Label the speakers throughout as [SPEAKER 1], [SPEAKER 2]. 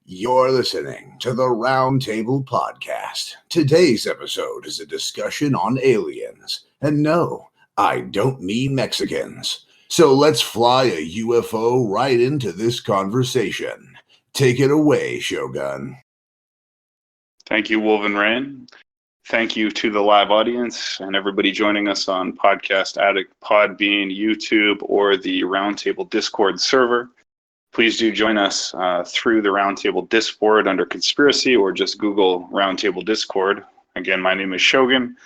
[SPEAKER 1] You're listening to the Roundtable Podcast. Today's episode is a discussion on aliens. And no, I don't mean Mexicans. So let's fly a UFO right into this conversation. Take it away, Shogun.
[SPEAKER 2] Thank you, Wolven Rain. Thank you to the live audience and everybody joining us on Podcast Addict, Podbean, YouTube, or the Roundtable Discord server. Please do join us through the Roundtable Discord under Conspiracy, or just Google Roundtable Discord. Again, my name is Shogun.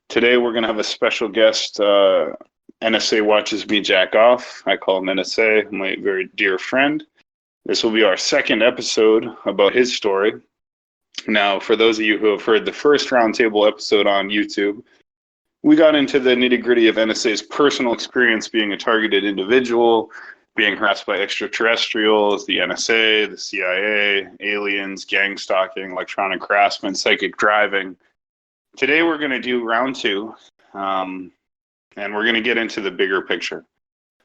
[SPEAKER 2] Today we're going to have a special guest. NSA watches me jack off. I call him NSA, my very dear friend. This will be our second episode about his story. Now, for those of you who have heard the first Roundtable episode on YouTube, we got into the nitty-gritty of NSA's personal experience being a targeted individual, being harassed by extraterrestrials, the NSA, the CIA, aliens, gang stalking, electronic harassment, psychic driving. Today we're going to do round two, and we're going to get into the bigger picture.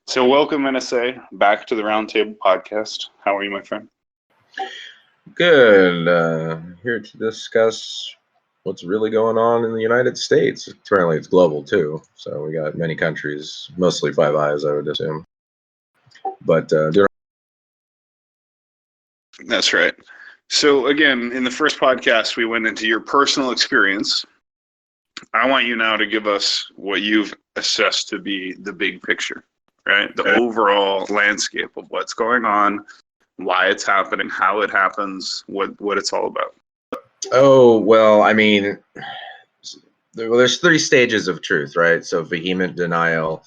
[SPEAKER 2] So welcome, NSA, back to the Roundtable Podcast. How are you, my friend?
[SPEAKER 3] Good. Here to discuss what's really going on in the United States. Apparently it's global too, so we got many countries, mostly Five Eyes, I would assume. But
[SPEAKER 2] That's right. So again, in the first podcast, we went into your personal experience. I want you now to give us what you've assessed to be the big picture, right? The overall landscape of what's going on, why it's happening, how it happens, what it's all about.
[SPEAKER 3] oh well, I mean, there's 3 stages of truth, right? So vehement denial,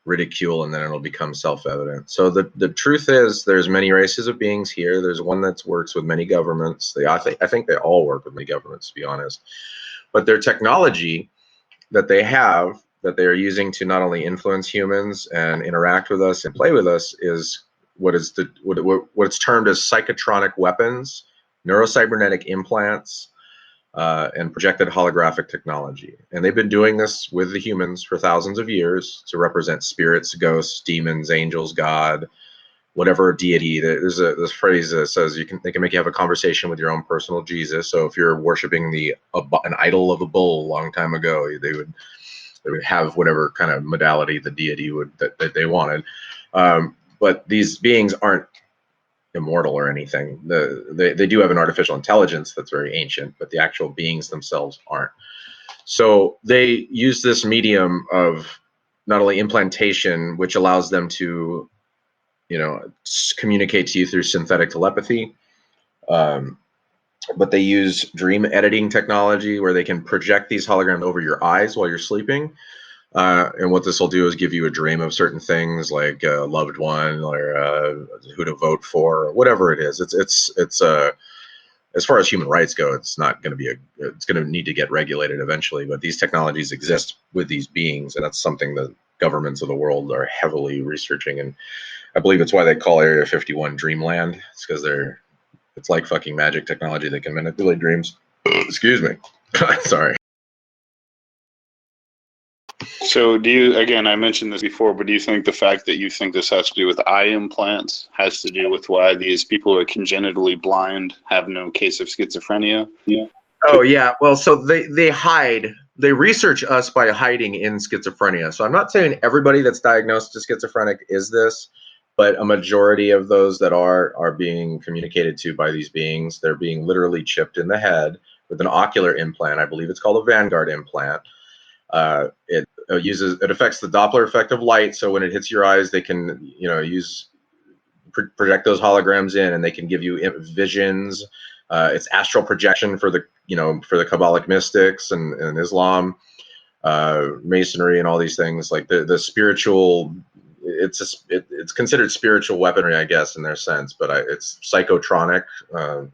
[SPEAKER 3] ridicule, and then it'll become self-evident. So the truth is there's many races of beings here. There's one that works with many governments. I think they all work with many governments, to be honest. But their technology that they have, that they are using to not only influence humans and interact with us and play with us, is what it's termed as psychotronic weapons, neurocybernetic implants, and projected holographic technology. And they've been doing this with the humans for thousands of years to represent spirits, ghosts, demons, angels, God, whatever deity. There's this phrase that says they can make you have a conversation with your own personal Jesus. So if you're worshiping an idol of a bull a long time ago, they would have whatever kind of modality the deity that they wanted. But these beings aren't immortal or anything. They do have an artificial intelligence that's very ancient, but the actual beings themselves aren't. So they use this medium of not only implantation, which allows them to, communicate to you through synthetic telepathy, but they use dream editing technology where they can project these holograms over your eyes while you're sleeping. And what this will do is give you a dream of certain things, like a loved one or who to vote for, or whatever it is. It's as far as human rights go, it's not going to be it's going to need to get regulated eventually. But these technologies exist with these beings, and that's something that governments of the world are heavily researching. And I believe it's why they call Area 51 Dreamland. It's because it's like fucking magic technology that can manipulate dreams. Excuse me. Sorry.
[SPEAKER 2] So I mentioned this before, but do you think the fact that you think this has to do with eye implants has to do with why these people who are congenitally blind have no case of schizophrenia? Yeah.
[SPEAKER 3] Oh, yeah. Well, so they research us by hiding in schizophrenia. So I'm not saying everybody that's diagnosed as schizophrenic is this, but a majority of those that are being communicated to by these beings, they're being literally chipped in the head with an ocular implant. I believe it's called a Vanguard implant. It affects the Doppler effect of light, so when it hits your eyes, they can project those holograms in, and they can give you visions. It's astral projection for the Kabbalic mystics and Islam, Masonry, and all these things. Like the spiritual, it's considered spiritual weaponry, I guess, in their sense, but it's psychotronic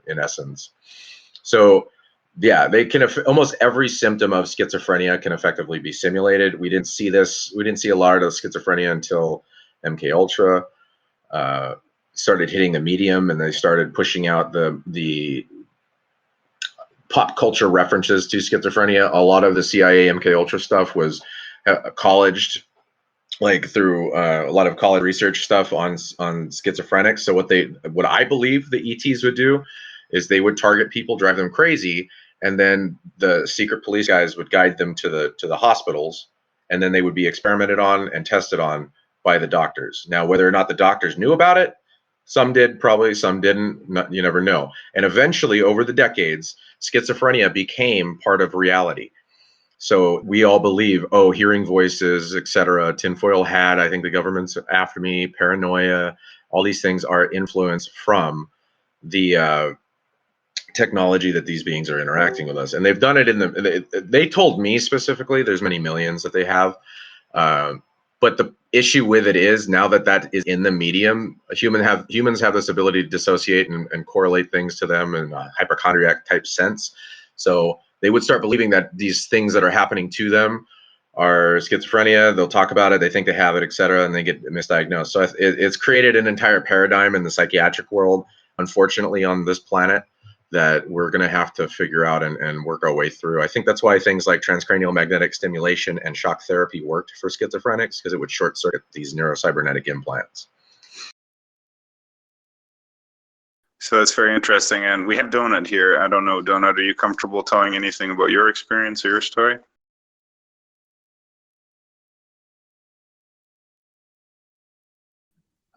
[SPEAKER 3] in essence. So. Yeah, they can almost every symptom of schizophrenia can effectively be simulated. We didn't see a lot of schizophrenia until MK Ultra started hitting the medium, and they started pushing out the pop culture references to schizophrenia. A lot of the CIA MK Ultra stuff was colleged, like through a lot of college research stuff on schizophrenics. So what I believe the ETs would do is they would target people, drive them crazy, and then the secret police guys would guide them to the hospitals, and then they would be experimented on and tested on by the doctors. Now, whether or not the doctors knew about it, some did, probably, some didn't. You never know. And eventually, over the decades, schizophrenia became part of reality. So we all believe, oh, hearing voices, etc. Tinfoil hat, I think the government's after me, paranoia, all these things are influenced from the technology that these beings are interacting with us. And they've done it in they told me specifically, there's many millions that they have. But the issue with it is, now that that is in the medium, humans have this ability to dissociate and correlate things to them in a hypochondriac type sense. So they would start believing that these things that are happening to them are schizophrenia. They'll talk about it, they think they have it, etc., and they get misdiagnosed. So it's created an entire paradigm in the psychiatric world, unfortunately, on this planet, that we're going to have to figure out and work our way through. I think that's why things like transcranial magnetic stimulation and shock therapy worked for schizophrenics, because it would short circuit these neurocybernetic implants.
[SPEAKER 2] So that's very interesting. And we have Donut here. I don't know, Donut, are you comfortable telling anything about your experience or your story?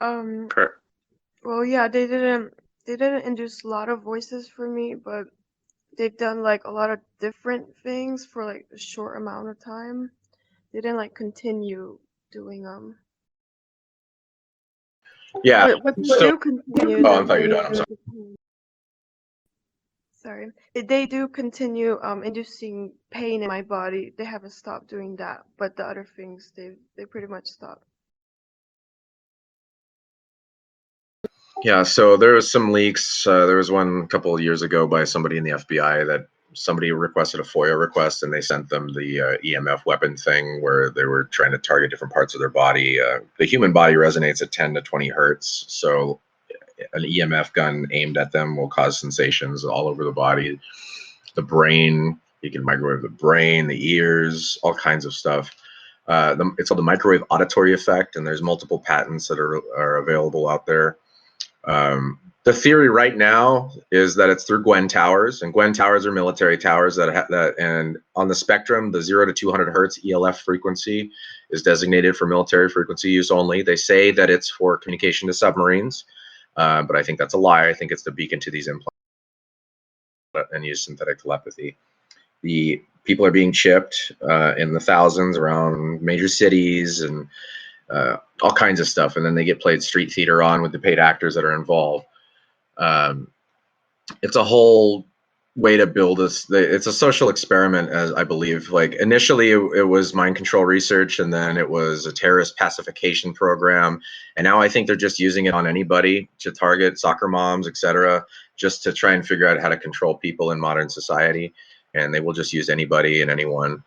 [SPEAKER 4] Well, yeah, they didn't induce a lot of voices for me, but they've done like a lot of different things for like a short amount of time. They didn't like continue doing them.
[SPEAKER 3] Yeah.
[SPEAKER 4] But they do continue.
[SPEAKER 3] Oh, I thought you were done. I'm sorry.
[SPEAKER 4] Sorry. They do continue inducing pain in my body. They haven't stopped doing that, but the other things they pretty much stopped.
[SPEAKER 3] Yeah, so there was some leaks. There was one a couple of years ago by somebody in the FBI that somebody requested a FOIA request, and they sent them the EMF weapon thing where they were trying to target different parts of their body. The human body resonates at 10 to 20 hertz, so an EMF gun aimed at them will cause sensations all over the body. The brain, you can microwave the brain, the ears, all kinds of stuff. It's called the microwave auditory effect, and there's multiple patents that are available out there. The theory right now is that it's through Gwen towers, and Gwen towers are military towers that and on the spectrum, the 0 to 200 hertz ELF frequency is designated for military frequency use only. They say that it's for communication to submarines, but I think that's a lie. I think it's to beacon to these implants and use synthetic telepathy. The people are being chipped in the thousands around major cities and all kinds of stuff, and then they get played street theater on with the paid actors that are involved. It's a whole way to build this. It's a social experiment, as I believe. Like initially, it was mind control research, and then it was a terrorist pacification program, and now I think they're just using it on anybody to target soccer moms, etc., just to try and figure out how to control people in modern society. And they will just use anybody and anyone.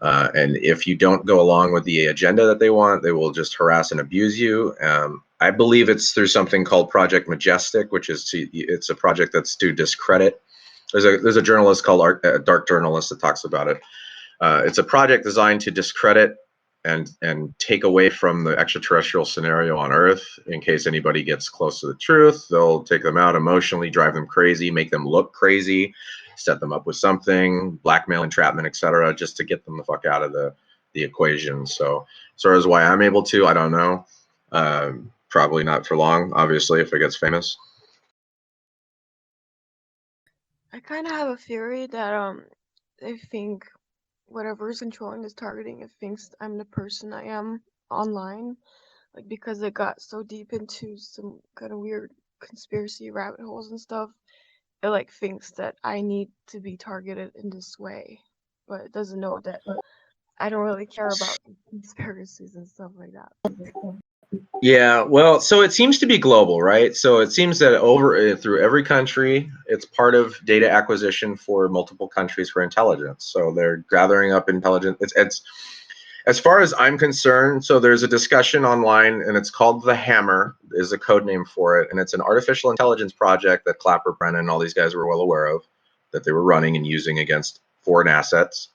[SPEAKER 3] And if you don't go along with the agenda that they want, they will just harass and abuse you. I believe it's through something called Project Majestic, which is it's a project that's to discredit. There's a journalist called Dark Journalist that talks about it. It's a project designed to discredit and take away from the extraterrestrial scenario on Earth. In case anybody gets close to the truth, they'll take them out emotionally, drive them crazy, make them look crazy, set them up with something, blackmail, entrapment, etc., just to get them the fuck out of the equation. So as far as why I'm able to, I don't know. Probably not for long, obviously, if it gets famous.
[SPEAKER 4] I kind of have a theory that they think whatever is controlling this targeting, it thinks I'm the person I am online, like because it got so deep into some kind of weird conspiracy rabbit holes and stuff. It like thinks that I need to be targeted in this way, but it doesn't know that I don't really care about conspiracies and stuff like that.
[SPEAKER 3] Yeah, well, so it seems to be global, right? So it seems that through every country, it's part of data acquisition for multiple countries for intelligence. So they're gathering up intelligence. It's as far as I'm concerned. So there's a discussion online, and it's called the Hammer, is a code name for it, and it's an artificial intelligence project that Clapper, Brennan, all these guys were well aware of, that they were running and using against foreign assets.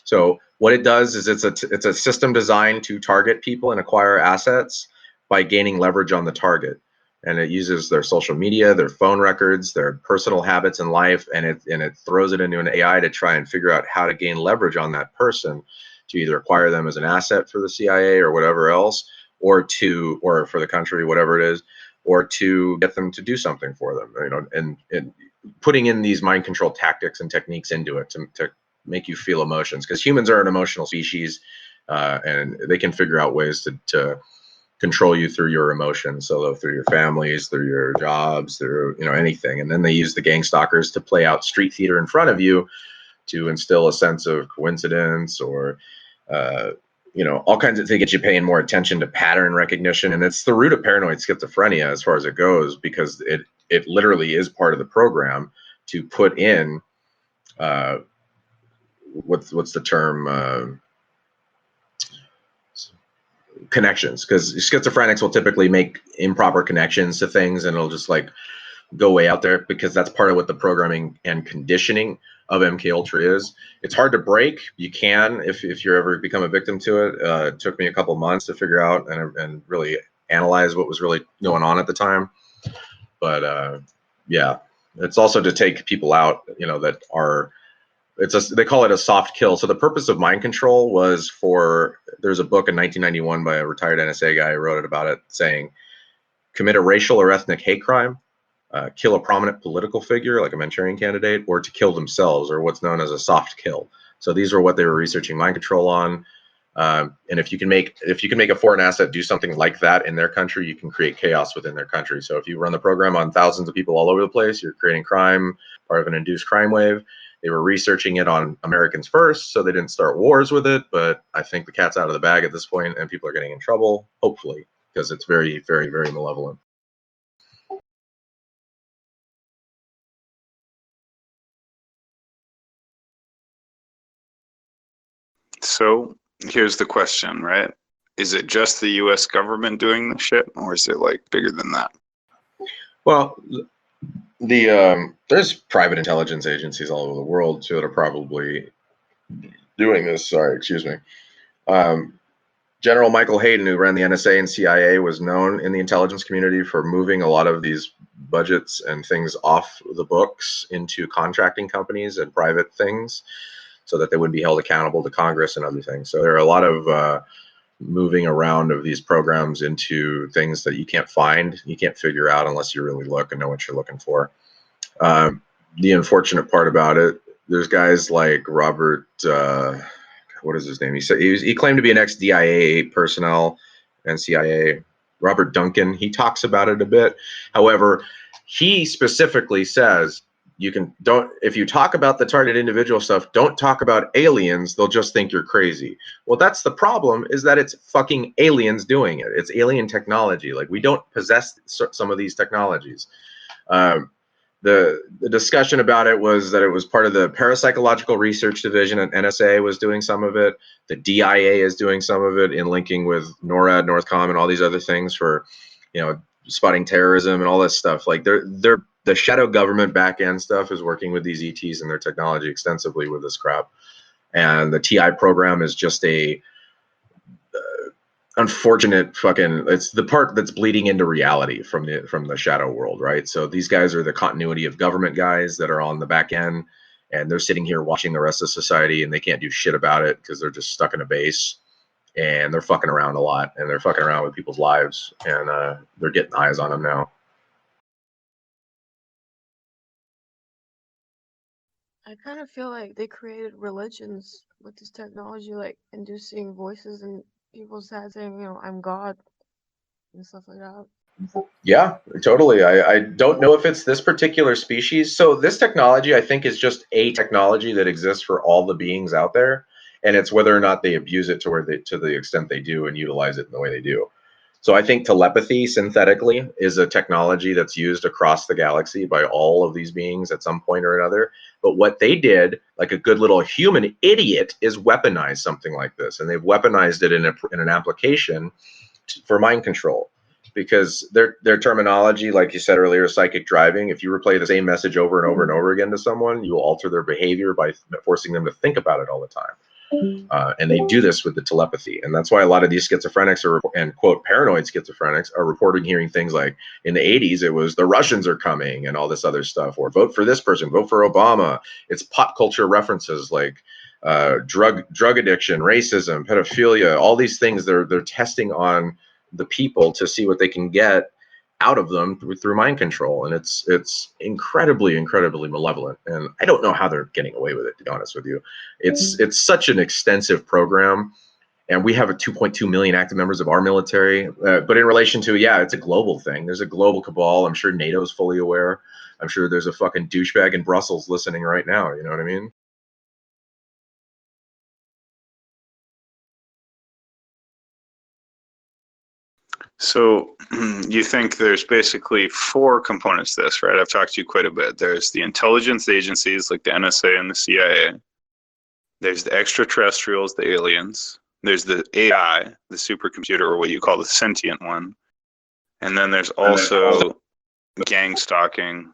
[SPEAKER 3] So what it does is it's a system designed to target people and acquire assets by gaining leverage on the target. and it uses their social media, their phone records, their personal habits in life, and it throws it into an AI to try and figure out how to gain leverage on that person to either acquire them as an asset for the CIA or whatever else, or for the country, whatever it is, or to get them to do something for them, and putting in these mind control tactics and techniques into it to make you feel emotions, because humans are an emotional species, and they can figure out ways to control you through your emotions, so through your families, through your jobs, through anything. And then they use the gang stalkers to play out street theater in front of you to instill a sense of coincidence, or all kinds of things, get you paying more attention to pattern recognition. And it's the root of paranoid schizophrenia as far as it goes, because it literally is part of the program to put in what's the term, connections, because schizophrenics will typically make improper connections to things, and it'll just like go way out there, because that's part of what the programming and conditioning of MK Ultra is. It's hard to break. You can, if you're ever become a victim to it. It took me a couple months to figure out and really analyze what was really going on at the time. But yeah, it's also to take people out, that are, they call it a soft kill. So the purpose of mind control was there's a book in 1991 by a retired NSA guy who wrote about it, saying, commit a racial or ethnic hate crime, kill a prominent political figure like a Manchurian candidate, or to kill themselves, or what's known as a soft kill. So these are what they were researching mind control on. And if you can make a foreign asset do something like that in their country, you can create chaos within their country. So if you run the program on thousands of people all over the place, you're creating crime, part of an induced crime wave. They were researching it on Americans first, so they didn't start wars with it. But I think the cat's out of the bag at this point, and people are getting in trouble, hopefully, because it's very, very, very malevolent.
[SPEAKER 2] So here's the question, right? Is it just the US government doing this shit, or is it like bigger than that?
[SPEAKER 3] Well, there's private intelligence agencies all over the world too that are probably doing this. Sorry, excuse me. General Michael Hayden, who ran the NSA and CIA, was known in the intelligence community for moving a lot of these budgets and things off the books into contracting companies and private things, so that they would be held accountable to Congress and other things. So there are a lot of moving around of these programs into things that you can't find, you can't figure out unless you really look and know what you're looking for. The unfortunate part about it, there's guys like Robert, what is his name? He said he claimed to be an ex-DIA personnel and CIA. Robert Duncan, he talks about it a bit. However, he specifically says, if you talk about the target individual stuff, don't talk about aliens. They'll just think you're crazy. Well, that's the problem, is that it's fucking aliens doing it. It's alien technology. Like, we don't possess some of these technologies. The discussion about it was that it was part of the parapsychological research division, and NSA was doing some of it. The DIA is doing some of it in linking with NORAD, Northcom, and all these other things for, spotting terrorism and all this stuff. Like, the shadow government back end stuff is working with these ETs and their technology extensively with this crap. And the TI program is just a unfortunate it's the part that's bleeding into reality from the shadow world, right? So these guys are the continuity of government guys that are on the back end, and they're sitting here watching the rest of society, and they can't do shit about it because they're just stuck in a base, and they're fucking around a lot, and they're fucking around with people's lives, and they're getting eyes on them now.
[SPEAKER 4] I kind of feel like they created religions with this technology, like inducing voices in people's heads saying, I'm God and stuff like that.
[SPEAKER 3] Yeah, totally. I don't know if it's this particular species. So this technology, I think, is just a technology that exists for all the beings out there, and it's whether or not they abuse it to the extent they do and utilize it in the way they do. So I think telepathy synthetically is a technology that's used across the galaxy by all of these beings at some point or another. But what they did, like a good little human idiot, is weaponize something like this. And they've weaponized it in an application for mind control. Because their terminology, like you said earlier, psychic driving, if you replay the same message over and over and over again to someone, you will alter their behavior by forcing them to think about it all the time. And they do this with the telepathy. And that's why a lot of these schizophrenics and quote, paranoid schizophrenics are reporting hearing things like in the 80s, it was the Russians are coming and all this other stuff, or vote for this person, vote for Obama. It's pop culture references like drug addiction, racism, pedophilia, all these things they're testing on the people to see what they can get out of them through mind control. And it's incredibly malevolent, and I don't know how they're getting away with it, to be honest with you. It's such an extensive program, and we have a 2.2 million active members of our military, but in relation to, yeah, it's a global thing. There's a global cabal. I'm sure NATO is fully aware. I'm sure there's a fucking douchebag in Brussels listening right now, you know what I mean?
[SPEAKER 2] So you think there's basically four components to this, right? I've talked to you quite a bit. There's the intelligence agencies like the NSA and the CIA. There's the extraterrestrials, the aliens. There's the AI, the supercomputer, or what you call the sentient one. And then there's also gang stalking.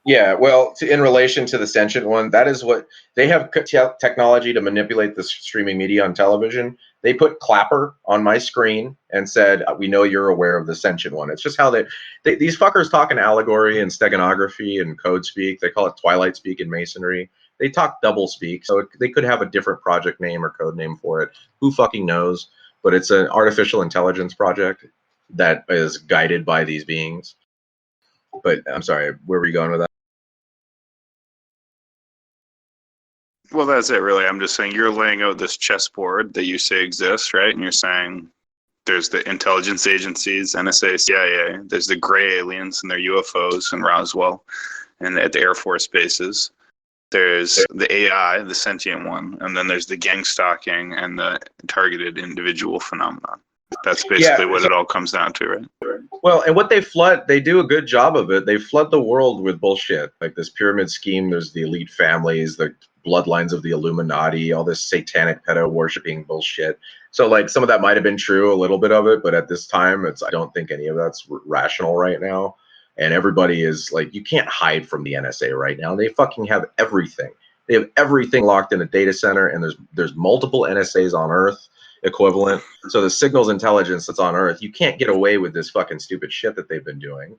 [SPEAKER 3] Yeah, well, in relation to the sentient one, that is what they have technology to manipulate the streaming media on television. They put Clapper on my screen and said, "We know you're aware of the sentient one." It's just how these fuckers talk in allegory and steganography and code speak. They call it Twilight speak in Masonry. They talk double speak, so they could have a different project name or code name for it. Who fucking knows? But it's an artificial intelligence project that is guided by these beings. But I'm sorry, where were you going with that?
[SPEAKER 2] Well, that's it, really. I'm just saying you're laying out this chessboard that you say exists, right? And you're saying there's the intelligence agencies, NSA, CIA. There's the gray aliens and their UFOs in Roswell and at the Air Force bases. There's the AI, the sentient one, and then there's the gang stalking and the targeted individual phenomenon. That's basically what it all comes down to, right?
[SPEAKER 3] Well, and what they do a good job of it. They flood the world with bullshit, like this pyramid scheme. There's the elite families, the bloodlines of the Illuminati, all this satanic pedo worshipping bullshit. So, like, some of that might have been true, a little bit of it, but at this time, I don't think any of that's rational right now. And everybody is like, you can't hide from the NSA right now. They fucking have everything. They have everything locked in a data center, and there's multiple NSAs on Earth equivalent. So the signals intelligence that's on Earth, you can't get away with this fucking stupid shit that they've been doing.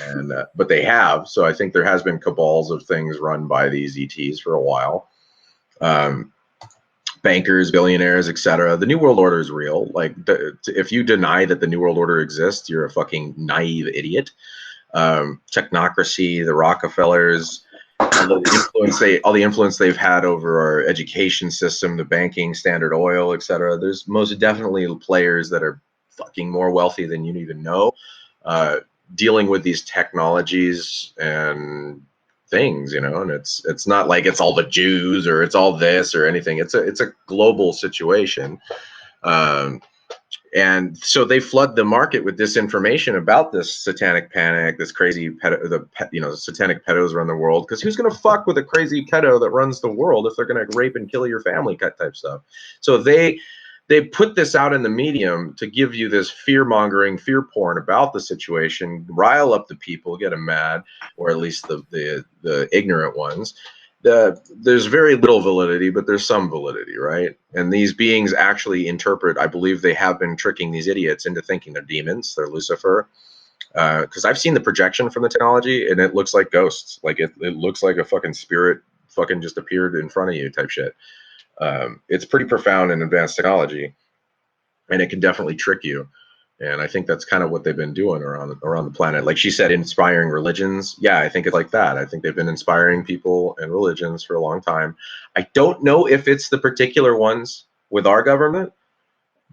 [SPEAKER 3] And but they have. So I think there has been cabals of things run by these ETs for a while. Bankers, billionaires, etc. The New World Order is real. Like, if you deny that the New World Order exists, you're a fucking naive idiot. Technocracy, the Rockefellers, all the influence they've had over our education system, the banking, Standard Oil, etc. There's most definitely players that are fucking more wealthy than you even know, dealing with these technologies and things, you know. And it's not like it's all the Jews or it's all this or anything. It's a global situation. And so they flood the market with disinformation about this satanic panic, this crazy satanic pedos run the world. Because who's going to fuck with a crazy pedo that runs the world if they're going to rape and kill your family type stuff? So they put this out in the medium to give you this fear-mongering, fear porn about the situation, rile up the people, get them mad, or at least the ignorant ones. There's very little validity, but there's some validity, right? And these beings actually interpret, I believe they have been tricking these idiots into thinking they're demons, they're Lucifer. Because I've seen the projection from the technology, and it looks like ghosts. Like it looks like a fucking spirit fucking just appeared in front of you type shit. It's pretty profound and advanced technology, and it can definitely trick you. And I think that's kind of what they've been doing around the planet. Like she said, inspiring religions. Yeah, I think it's like that. I think they've been inspiring people and religions for a long time. I don't know if it's the particular ones with our government,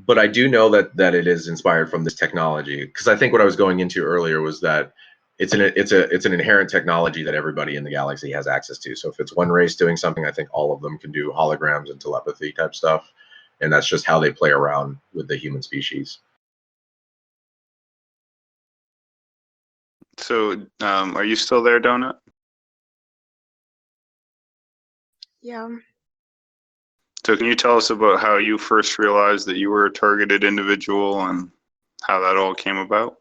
[SPEAKER 3] but I do know that it is inspired from this technology. Because I think what I was going into earlier was that it's an inherent technology that everybody in the galaxy has access to. So if it's one race doing something, I think all of them can do holograms and telepathy type stuff. And that's just how they play around with the human species.
[SPEAKER 2] So, are you still there, Donut?
[SPEAKER 4] Yeah.
[SPEAKER 2] So, can you tell us about how you first realized that you were a targeted individual and how that all came about?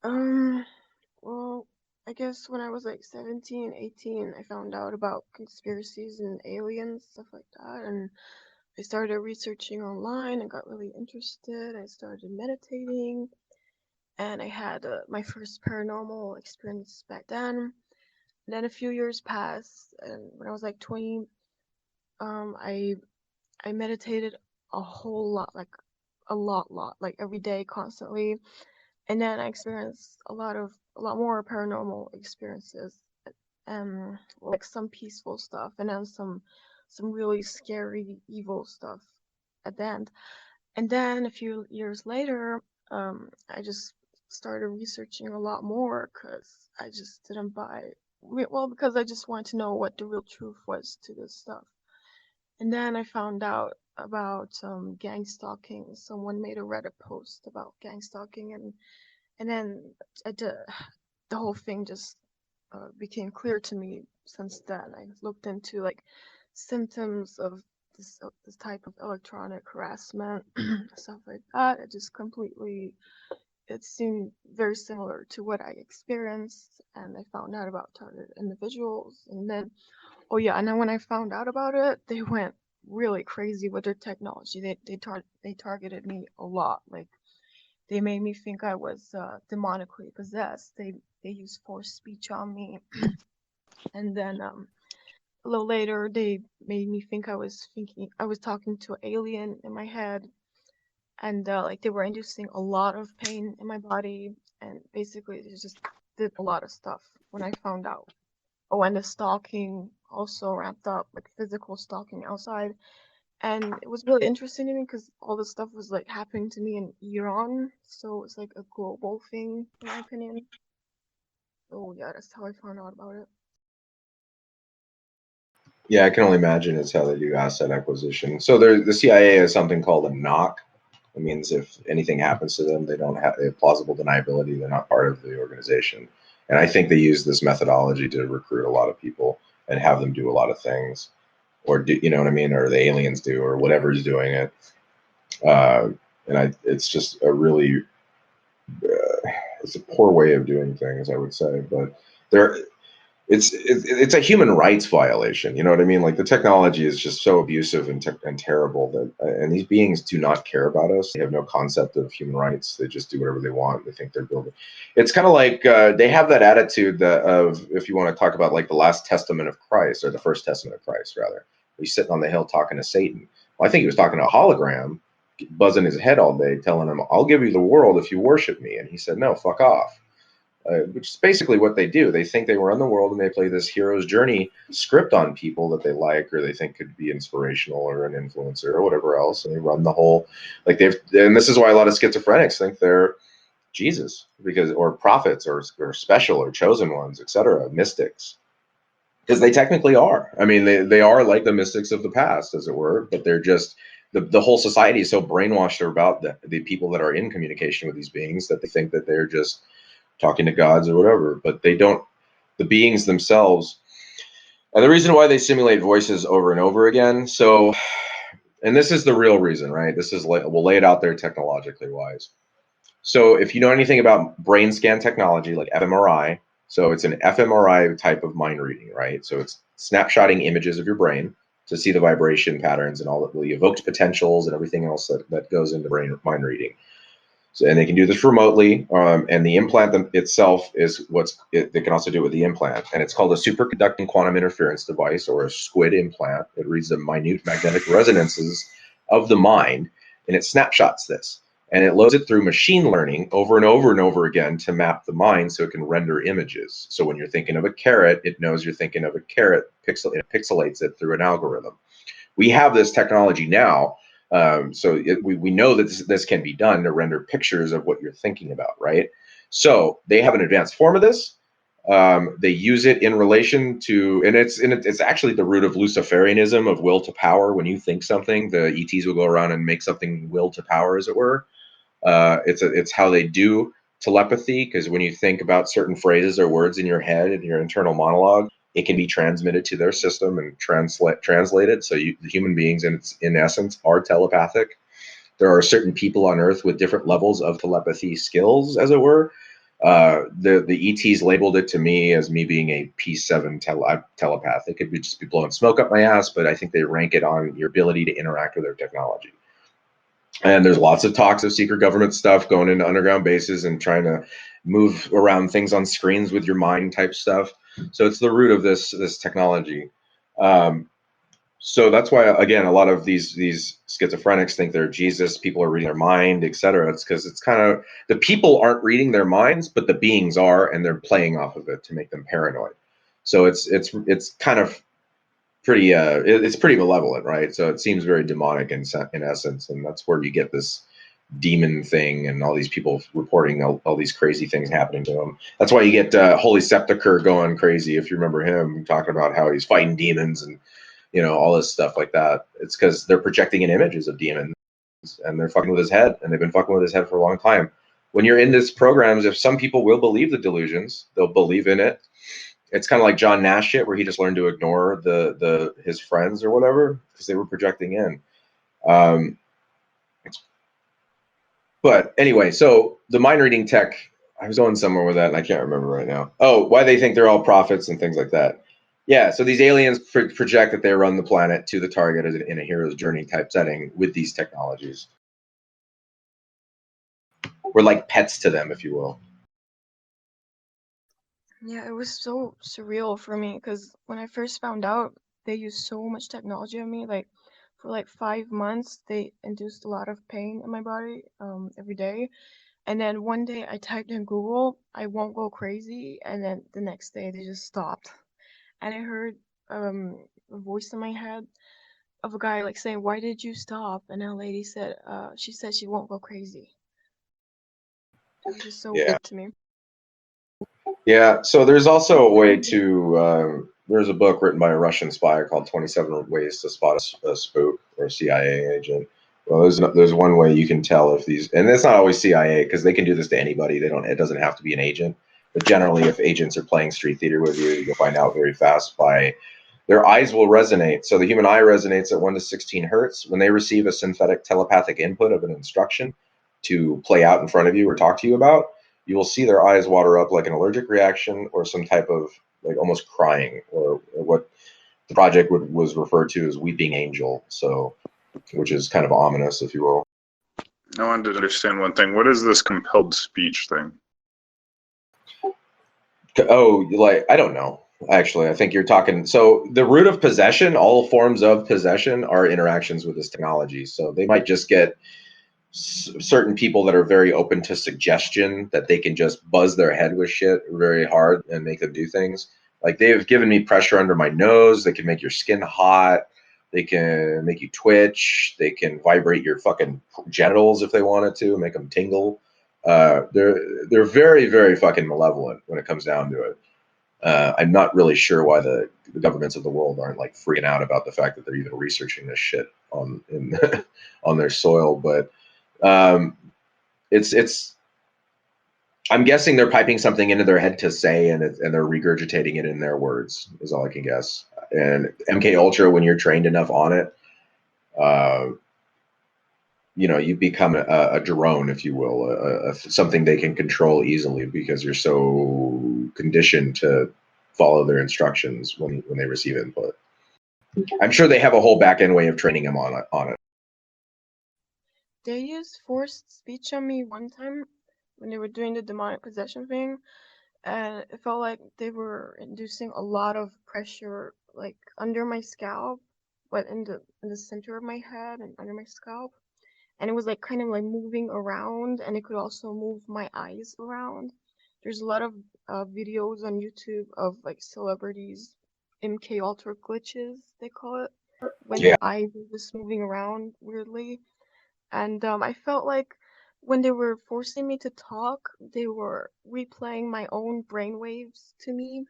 [SPEAKER 4] Well, I guess when I was like 17, 18, I found out about conspiracies and aliens, stuff like that. And I started researching online and got really interested. I started meditating and I had my first paranormal experience back then. And then a few years passed, and when I was like 20, I meditated a whole lot, like a lot, like every day, constantly. And then I experienced a lot more paranormal experiences, like some peaceful stuff, and then some really scary, evil stuff at the end. And then a few years later, I just started researching a lot more because I just didn't buy. Well, because I just wanted to know what the real truth was to this stuff. And then I found out about gang stalking. Someone made a Reddit post about gang stalking, and then the whole thing just became clear to me since then. I looked into like symptoms of this type of electronic harassment, stuff like that. It seemed very similar to what I experienced, and I found out about targeted individuals. And then, oh yeah, and then when I found out about it, they went really crazy with their technology. They targeted me a lot. Like they made me think I was demonically possessed. They used forced speech on me, and then a little later they made me think I was talking to an alien in my head, and like they were inducing a lot of pain in my body, and basically they just did a lot of stuff when I found out. Oh, and the stalking also ramped up, like physical stalking outside. And it was really interesting to me because all this stuff was like happening to me in Iran, so it's like a global thing, in my opinion. Oh yeah, that's how I found out about it.
[SPEAKER 3] Yeah, I can only imagine it's how they do asset acquisition. So the CIA has something called a knock. It means if anything happens to them, they have plausible deniability. They're not part of the organization. And I think they use this methodology to recruit a lot of people and have them do a lot of things, or do, you know what I mean, or the aliens do, or whatever's doing it. It's just a really, it's a poor way of doing things, I would say. But there, it's a human rights violation. You know what I mean? Like the technology is just so abusive and terrible that, and these beings do not care about us. They have no concept of human rights. They just do whatever they want. They think they're building. It's kind of like they have that attitude of, if you want to talk about like the last testament of Christ, or the first testament of Christ rather, he's sitting on the hill talking to Satan. Well, I think he was talking to a hologram, buzzing his head all day, telling him, "I'll give you the world if you worship me." And he said, "No, fuck off." Which is basically what they do. They think they run the world, and they play this hero's journey script on people that they like or they think could be inspirational or an influencer or whatever else, and they run the whole and this is why a lot of schizophrenics think they're Jesus, because, or prophets, or special or chosen ones, etc., mystics, because they technically are. I mean, they are like the mystics of the past, as it were, but they're just the whole society is so brainwashed about the people that are in communication with these beings that they think that they're just talking to gods or whatever, but they don't. The beings themselves, and the reason why they simulate voices over and over again. So, and this is the real reason, right? This is like, we'll lay it out there technologically wise. So, if you know anything about brain scan technology, like fMRI, so it's an fMRI type of mind reading, right? So it's snapshotting images of your brain to see the vibration patterns and all the evoked potentials and everything else that goes into brain mind reading. So, and they can do this remotely, and the implant itself is they can also do it with the implant, and it's called a superconducting quantum interference device, or a SQUID implant. It reads the minute magnetic resonances of the mind, and it snapshots this, and it loads it through machine learning over and over and over again to map the mind so it can render images. So when you're thinking of a carrot, it knows you're thinking of a carrot, it pixelates it through an algorithm. We have this technology now. We know that this can be done to render pictures of what you're thinking about, right? So they have an advanced form of this. They use it in relation to, and it's actually the root of Luciferianism, of will to power. When you think something, the ETs will go around and make something will to power, as it were. It's how they do telepathy, because when you think about certain phrases or words in your head, in your internal monologue, it can be transmitted to their system and translated. So the human beings, in essence, are telepathic. There are certain people on Earth with different levels of telepathy skills, as it were. The ETs labeled it to me as me being a P7 telepath. It could just be blowing smoke up my ass, but I think they rank it on your ability to interact with their technology. And there's lots of talks of secret government stuff going into underground bases and trying to move around things on screens with your mind type stuff. So it's the root of this technology. So that's why, again, a lot of these schizophrenics think they're Jesus. People are reading their mind, etc. It's because it's kind of the people aren't reading their minds, but the beings are, and they're playing off of it to make them paranoid. So it's kind of pretty it's pretty malevolent, right? So it seems very demonic in essence, and that's where you get this demon thing and all these people reporting all these crazy things happening to them. That's why you get Holy Sepulchre going crazy, if you remember him talking about how he's fighting demons and all this stuff like that. It's because they're projecting in images of demons and they're fucking with his head, and they've been fucking with his head for a long time. When you're in this programs, if some people will believe the delusions, they'll believe in it. It's kind of like John Nash shit, where he just learned to ignore his friends or whatever because they were projecting in. But anyway, so the mind reading tech, I was going somewhere with that and I can't remember right now. Oh, why they think they're all prophets and things like that. Yeah, so these aliens project that they run the planet to the target in a hero's journey type setting with these technologies. We're like pets to them, if you will.
[SPEAKER 4] Yeah, it was so surreal for me because when I first found out, they used so much technology on me. Like for like 5 months, they induced a lot of pain in my body every day. And then one day I typed in Google, I won't go crazy, and then the next day they just stopped. And I heard a voice in my head of a guy like saying, "Why did you stop?" And a lady said, she said she won't go crazy. It was just so
[SPEAKER 3] Yeah.
[SPEAKER 4] weird to me.
[SPEAKER 3] Yeah, so there's also a way to, there's a book written by a Russian spy called 27 Ways to Spot a Spook or a CIA agent. Well, there's one way you can tell if these, and it's not always CIA because they can do this to anybody. It doesn't have to be an agent. But generally, if agents are playing street theater with you, you'll find out very fast by their eyes will resonate. So the human eye resonates at 1 to 16 hertz. When they receive a synthetic telepathic input of an instruction to play out in front of you or talk to you about, you will see their eyes water up like an allergic reaction or some type of like almost crying, or what the project was referred to as weeping angel. So, which is kind of ominous, if you will.
[SPEAKER 2] I wanted to understand one thing. What is this compelled speech thing?
[SPEAKER 3] Oh, like, I don't know. Actually, I think you're talking. So the root of possession, all forms of possession are interactions with this technology. So they might just get certain people that are very open to suggestion that they can just buzz their head with shit very hard and make them do things. Like they've given me pressure under my nose. They can make your skin hot. They can make you twitch. They can vibrate your fucking genitals if they wanted to, make them tingle. They're very, very fucking malevolent when it comes down to it. I'm not really sure why the governments of the world aren't like freaking out about the fact that they're even researching this shit on on their soil, but it's I'm guessing they're piping something into their head to say, and they're regurgitating it in their words is all I can guess. And MK Ultra, when you're trained enough on it, you become a drone, if you will, something they can control easily because you're so conditioned to follow their instructions when they receive input. I'm sure they have a whole back end way of training them on it.
[SPEAKER 4] They used forced speech on me one time when they were doing the demonic possession thing, and it felt like they were inducing a lot of pressure, like under my scalp, but in the center of my head and under my scalp, and it was like kind of like moving around, and it could also move my eyes around. There's a lot of videos on YouTube of like celebrities MK Ultra glitches, they call it, when
[SPEAKER 3] Yeah.
[SPEAKER 4] their eyes are just moving around weirdly. And I felt like when they were forcing me to talk, they were replaying my own brainwaves to me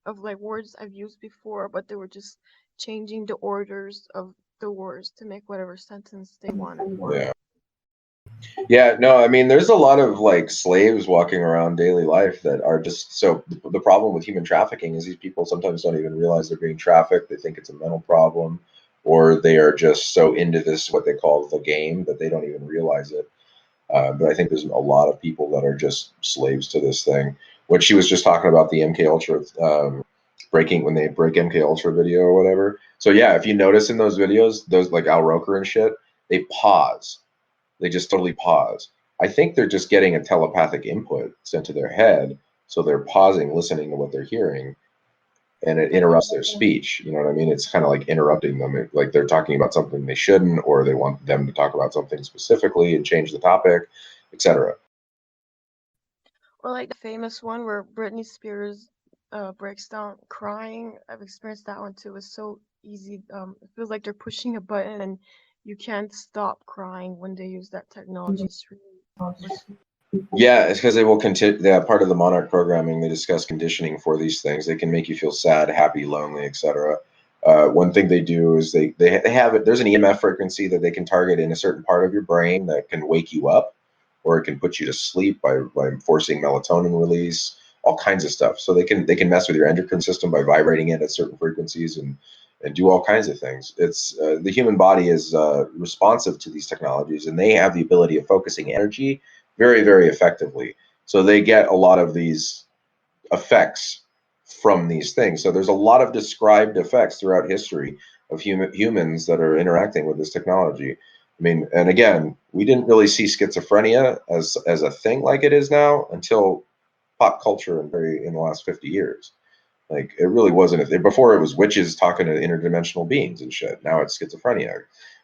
[SPEAKER 4] of like words I've used before, but they were just changing the orders of the words to make whatever sentence they wanted.
[SPEAKER 3] Yeah. Yeah, no, I mean, there's a lot of like slaves walking around daily life that are just so. The problem with human trafficking is these people sometimes don't even realize they're being trafficked. They think it's a mental problem, or they are just so into this, what they call the game, that they don't even realize it. But I think there's a lot of people that are just slaves to this thing. What she was just talking about, the MK Ultra breaking, when they break MK Ultra video or whatever. So yeah, if you notice in those videos, those like Al Roker and shit, they pause. They just totally pause. I think they're just getting a telepathic input sent to their head, so they're pausing, listening to what they're hearing, and it interrupts their speech. You know what I mean? It's kind of like interrupting them, like they're talking about something they shouldn't, or they want them to talk about something specifically and change the topic, etc.
[SPEAKER 4] Or like the famous one where Britney Spears breaks down crying. I've experienced that one too. It's so easy. It feels like they're pushing a button and you can't stop crying when they use that technology. It's
[SPEAKER 3] Yeah, it's because they will continue. That part of the Monarch programming, they discuss conditioning for these things. They can make you feel sad, happy, lonely, etc. One thing they do is they have it. There's an EMF frequency that they can target in a certain part of your brain that can wake you up, or it can put you to sleep by forcing melatonin release, all kinds of stuff. So they can mess with your endocrine system by vibrating it at certain frequencies and do all kinds of things. It's the human body is responsive to these technologies, and they have the ability of focusing energy very, very effectively. So they get a lot of these effects from these things. So there's a lot of described effects throughout history of humans that are interacting with this technology. I mean, and again, we didn't really see schizophrenia as a thing like it is now until pop culture in the last 50 years. Like it really wasn't. Before it was witches talking to interdimensional beings and shit. Now it's schizophrenia,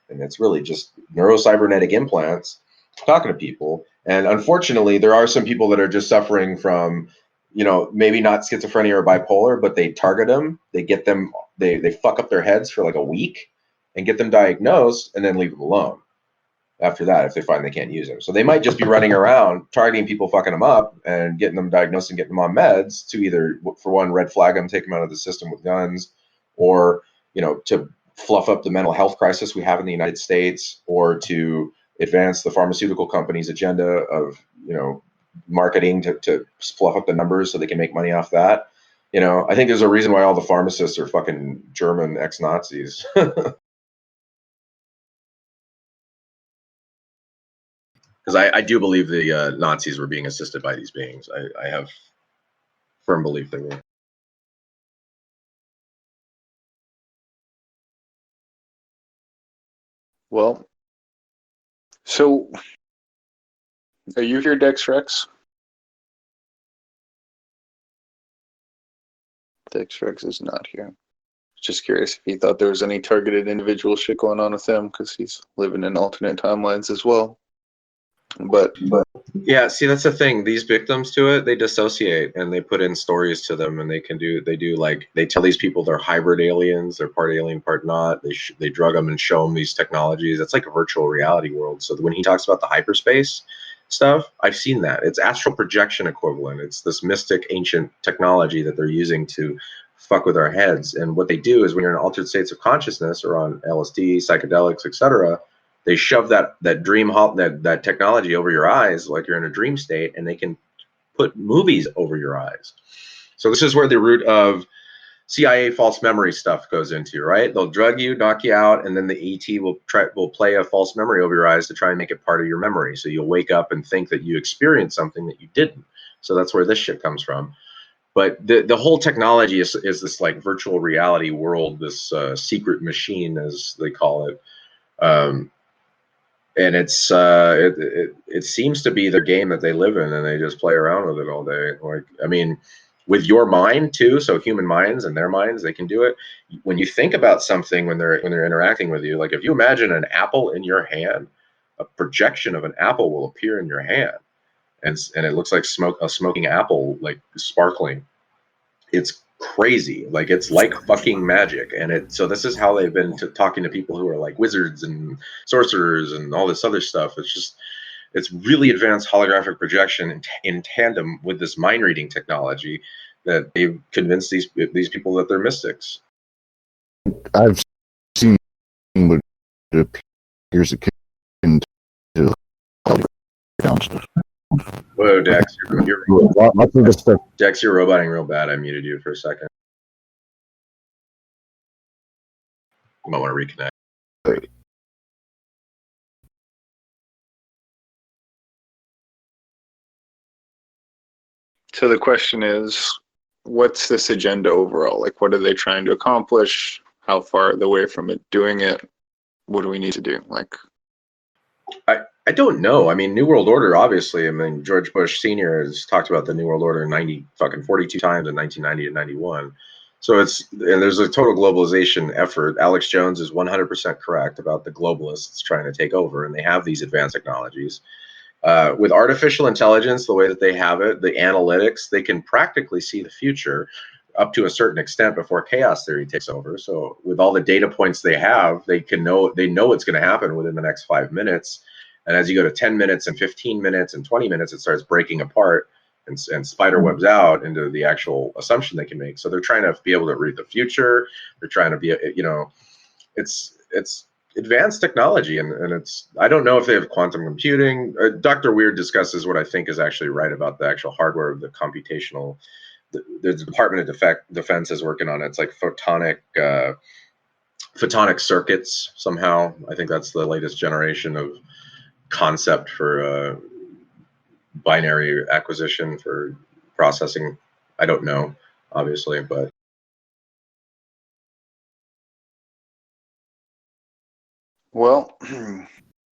[SPEAKER 3] and it's really just neurocybernetic implants talking to people. And unfortunately, there are some people that are just suffering from, maybe not schizophrenia or bipolar, but they target them. They get them. They fuck up their heads for like a week and get them diagnosed, and then leave them alone after that if they find they can't use them. So they might just be running around targeting people, fucking them up, and getting them diagnosed and getting them on meds to either, for one, red flag them, take them out of the system with guns, or to fluff up the mental health crisis we have in the United States, or to advance the pharmaceutical companies' agenda of marketing to fluff up the numbers so they can make money off that. I think there's a reason why all the pharmacists are fucking German ex-Nazis. Because I do believe the Nazis were being assisted by these beings. I have firm belief they were.
[SPEAKER 2] Well, so are you here, Dex Rex? Dex Rex is not here. Just curious if he thought there was any targeted individual shit going on with him, because he's living in alternate timelines as well. But
[SPEAKER 3] yeah, see, that's the thing. These victims to it, they dissociate and they put in stories to them, and they tell these people they're hybrid aliens, they're part alien, part not. They drug them and show them these technologies. It's like a virtual reality world. So when he talks about the hyperspace stuff, I've seen that. It's astral projection equivalent. It's this mystic ancient technology that they're using to fuck with our heads. And what they do is when you're in altered states of consciousness or on LSD, psychedelics, etc., they shove that that technology over your eyes like you're in a dream state, and they can put movies over your eyes. So this is where the root of CIA false memory stuff goes into, right? They'll drug you, knock you out, and then the ET will play a false memory over your eyes to try and make it part of your memory. So you'll wake up and think that you experienced something that you didn't. So that's where this shit comes from. But the whole technology is this like virtual reality world, this secret machine, as they call it. And it seems to be their game that they live in, and they just play around with it all day. Like, I mean, with your mind too. So human minds and their minds, they can do it. When you think about something when they're interacting with you, like if you imagine an apple in your hand, a projection of an apple will appear in your hand, and it looks like a smoking apple, like sparkling. It's crazy. Like it's like fucking magic. And so this is how they've been talking to people who are like wizards and sorcerers and all this other stuff. It's really advanced holographic projection in tandem with this mind reading technology that they've convinced these people that they're mystics.
[SPEAKER 5] I've seen what appears akin to hologram.
[SPEAKER 3] Whoa, Dex,
[SPEAKER 5] Lots of the stuff.
[SPEAKER 3] Dex, you're roboting real bad. I muted you for a second. You might want to reconnect.
[SPEAKER 2] So the question is, what's this agenda overall? Like, what are they trying to accomplish? How far are they away from it doing it? What do we need to do? Like,
[SPEAKER 3] I don't know. I mean, New World Order, obviously. I mean, George Bush Sr. has talked about the New World Order 42 times in 1990 and 91. So and there's a total globalization effort. Alex Jones is 100% correct about the globalists trying to take over, and they have these advanced technologies. With artificial intelligence, the way that they have it, the analytics, they can practically see the future up to a certain extent before chaos theory takes over. So with all the data points they have, they know what's going to happen within the next 5 minutes. And as you go to 10 minutes and 15 minutes and 20 minutes, it starts breaking apart and spider webs out into the actual assumption they can make. So they're trying to be able to read the future. They're trying to be, it's advanced technology, and it's, I don't know if they have quantum computing. Dr. Weird discusses what I think is actually right about the actual hardware of the computational. The Department of Defense is working on it. It's like photonic circuits somehow. I think that's the latest generation of concept for binary acquisition for processing. I don't know, obviously, but
[SPEAKER 2] well,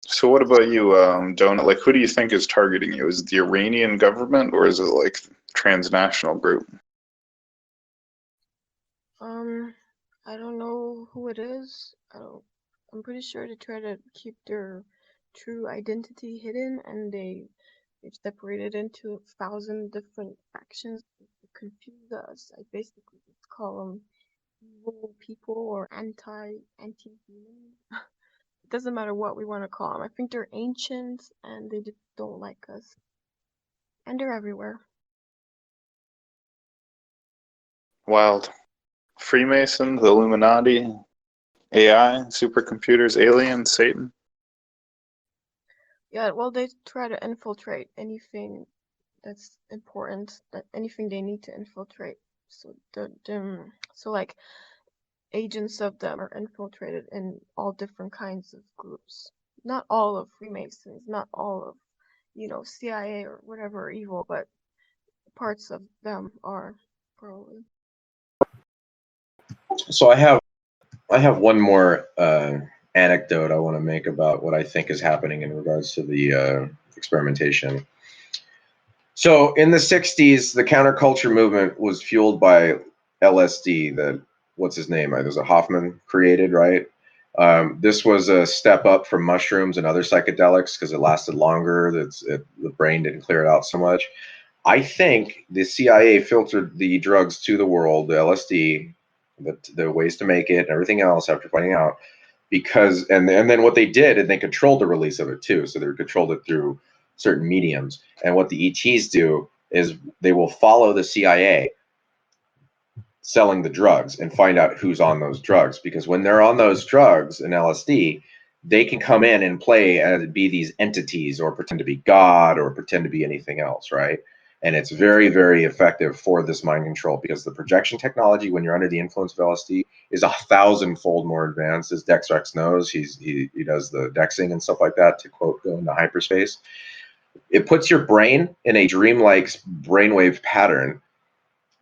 [SPEAKER 2] so what about you, Donut? Like, who do you think is targeting you? Is it the Iranian government, or is it like transnational group?
[SPEAKER 4] I don't know who it is. I'm pretty sure they try to keep their true identity hidden, and they've separated into 1,000 different factions to confuse us. I basically just call them evil people or anti-human. It doesn't matter what we want to call them. I think they're ancient and they just don't like us. And they're everywhere.
[SPEAKER 2] Wild. Freemasons, Illuminati, AI, supercomputers, aliens, Satan.
[SPEAKER 4] Yeah, well, they try to infiltrate anything that's important, anything they need to infiltrate. So so like agents of them are infiltrated in all different kinds of groups. Not all of Freemasons, not all of, CIA or whatever are evil, but parts of them are probably.
[SPEAKER 3] so I have one more anecdote I want to make about what I think is happening in regards to the experimentation. So in the 60s, the counterculture movement was fueled by LSD that, what's his name? There's a Hoffman created, right? This was a step up from mushrooms and other psychedelics because it lasted longer. The brain didn't clear it out so much. I think the CIA filtered the drugs to the world, the LSD, the ways to make it, and everything else after finding out, because and then what they did, and they controlled the release of it too. So they controlled it through certain mediums. And what the ETs do is they will follow the CIA selling the drugs and find out who's on those drugs, because when they're on those drugs and LSD, they can come in and play and be these entities or pretend to be God or pretend to be anything else, right? And it's very, very effective for this mind control, because the projection technology when you're under the influence of LSD is 1,000-fold more advanced. As Dexrex knows, he does the dexing and stuff like that to, quote, go into hyperspace. It puts your brain in a dreamlike brainwave pattern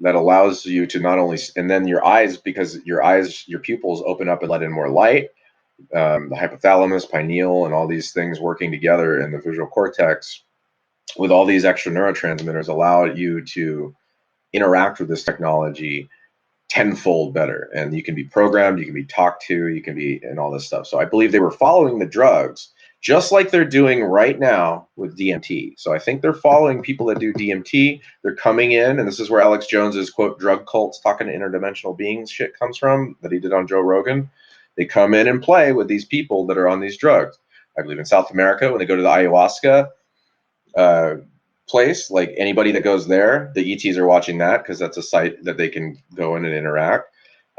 [SPEAKER 3] that allows you to not only, and then your eyes, because your pupils open up and let in more light, the hypothalamus, pineal, and all these things working together in the visual cortex with all these extra neurotransmitters allow you to interact with this technology tenfold better. And you can be programmed, you can be talked to, you can be, and all this stuff. So I believe they were following the drugs just like they're doing right now with DMT. So I think they're following people that do DMT. They're coming in, and this is where Alex Jones's, quote, drug cults talking to interdimensional beings shit comes from, that he did on Joe Rogan. They come in and play with these people that are on these drugs. I believe in South America, when they go to the ayahuasca place, like anybody that goes there, the ETs are watching that because that's a site that they can go in and interact.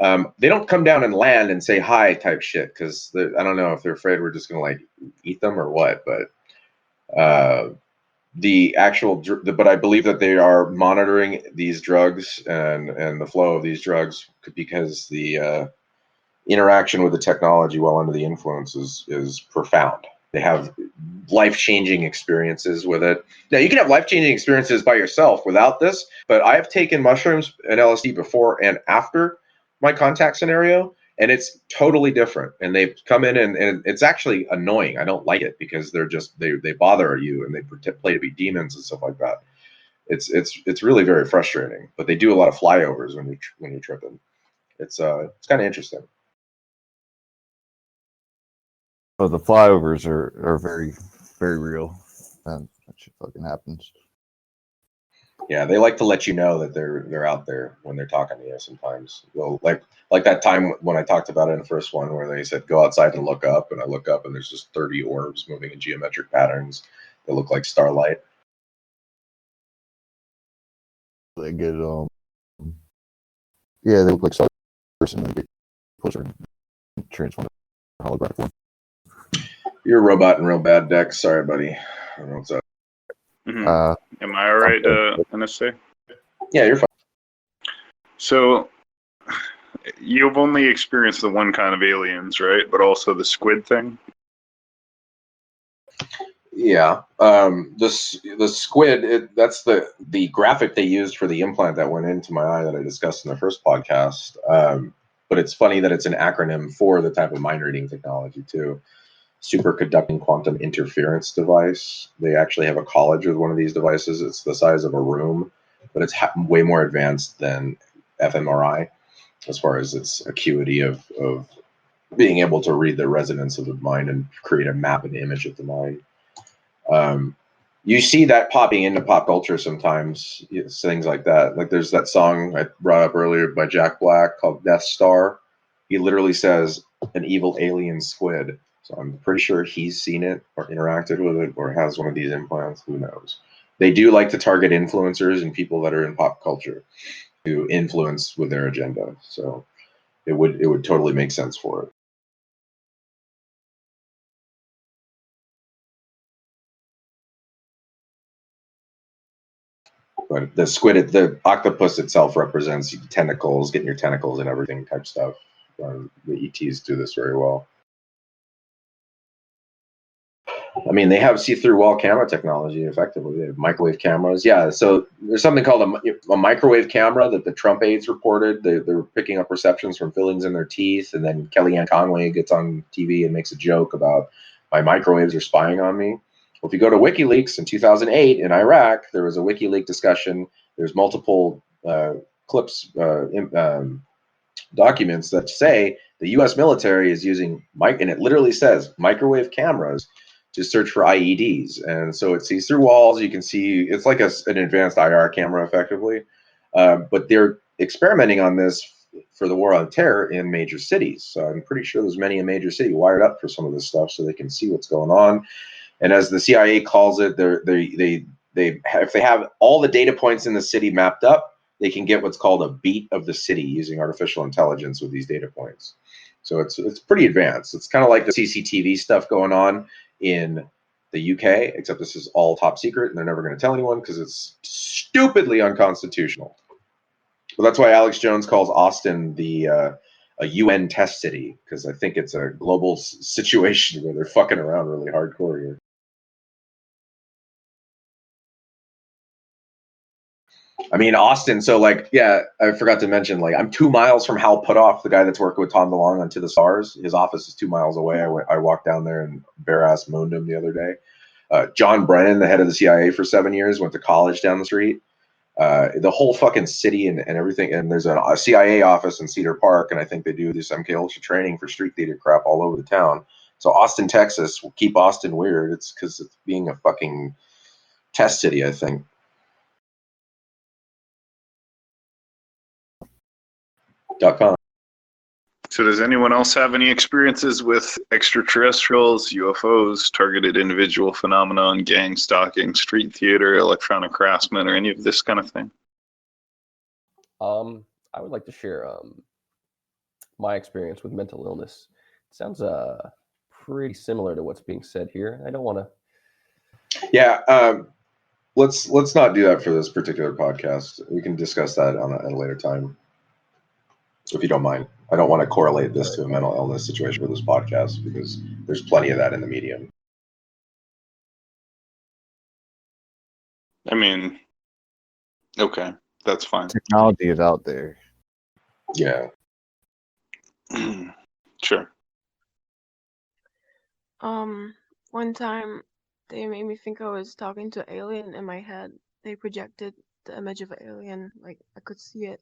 [SPEAKER 3] They don't come down and land and say hi type shit, because I don't know if they're afraid we're just going to like eat them or what, but the actual, but I believe that they are monitoring these drugs and the flow of these drugs, because the interaction with the technology while under the influence is profound. They have life-changing experiences with it. Now, you can have life-changing experiences by yourself without this, but I've taken mushrooms and LSD before and after my contact scenario, and it's totally different. And they've come in, and it's actually annoying. I don't like it because they're just they bother you, and they play to be demons and stuff like that. It's really very frustrating. But they do a lot of flyovers when you're tripping. It's kind of interesting.
[SPEAKER 5] Oh, the flyovers are very, very real. And that shit fucking happens.
[SPEAKER 3] Yeah, they like to let you know that they're out there when they're talking to you sometimes. Well, like that time when I talked about it in the first one where they said go outside and look up, and I look up and there's just 30 orbs moving in geometric patterns that look like starlight.
[SPEAKER 5] They get yeah, they look like stars and they get closer and transform to holographic form.
[SPEAKER 3] You're a robot in real bad, Dex. Sorry, buddy. I don't know what's up.
[SPEAKER 2] Mm-hmm. Am I all right, NSA?
[SPEAKER 3] Yeah, you're fine.
[SPEAKER 2] So you've only experienced the one kind of aliens, right? But also the squid thing?
[SPEAKER 3] Yeah. The squid, that's the graphic they used for the implant that went into my eye that I discussed in the first podcast. But it's funny that it's an acronym for the type of mind reading technology, too. Superconducting quantum interference device. They actually have a college with one of these devices. It's the size of a room, but it's way more advanced than fMRI as far as its acuity of being able to read the resonance of the mind and create a map and image of the mind. You see that popping into pop culture sometimes, things like that. Like there's that song I brought up earlier by Jack Black called Death Star. He literally says an evil alien squid. So I'm pretty sure he's seen it or interacted with it or has one of these implants. Who knows? They do like to target influencers and people that are in pop culture to influence with their agenda. So it would totally make sense for it. But the squid, the octopus itself represents tentacles, getting your tentacles and everything type stuff. The ETs do this very well. I mean, they have see-through wall camera technology, effectively. They have microwave cameras. Yeah, so there's something called a microwave camera that the Trump aides reported. They're picking up receptions from fillings in their teeth, and then Kellyanne Conway gets on TV and makes a joke about my microwaves are spying on me. Well, if you go to WikiLeaks in 2008 in Iraq, there was a WikiLeaks discussion. There's multiple clips, documents that say the U.S. military is using and it literally says microwave cameras to search for IEDs. And so it sees through walls. You can see it's like an advanced IR camera, effectively. But they're experimenting on this for the war on terror in major cities. So I'm pretty sure there's many a major city wired up for some of this stuff so they can see what's going on. And as the CIA calls it, if they have all the data points in the city mapped up, they can get what's called a beat of the city using artificial intelligence with these data points. So it's pretty advanced. It's kind of like the CCTV stuff going on in the UK, except this is all top secret and they're never going to tell anyone because it's stupidly unconstitutional. But that's why Alex Jones calls Austin a UN test city, because I think it's a global situation where they're fucking around really hardcore here. I mean, Austin, so like, yeah, I forgot to mention, like, I'm 2 miles from Hal Puthoff, the guy that's working with Tom DeLonge on To the Stars. His office is 2 miles away. I walked down there and bare-ass mooned him the other day. John Brennan, the head of the CIA for 7 years, went to college down the street. The whole fucking city and everything. And there's a CIA office in Cedar Park, and I think they do this MK Ultra training for street theater crap all over the town. So Austin, Texas will keep Austin weird. It's because it's being a fucking test city, I think. .com.
[SPEAKER 2] So does anyone else have any experiences with extraterrestrials, UFOs, targeted individual phenomenon, gang stalking, street theater, electronic harassment, or any of this kind of thing?
[SPEAKER 6] I would like to share my experience with mental illness. It sounds pretty similar to what's being said here. I don't want to.
[SPEAKER 3] Yeah, let's not do that for this particular podcast. We can discuss that at a later time, if you don't mind. I don't want to correlate this to a mental illness situation for this podcast because there's plenty of that in the medium.
[SPEAKER 2] I mean, okay, that's fine.
[SPEAKER 5] Technology is out there.
[SPEAKER 3] Yeah.
[SPEAKER 2] Sure.
[SPEAKER 4] One time they made me think I was talking to an alien in my head. They projected the image of an alien, like I could see it.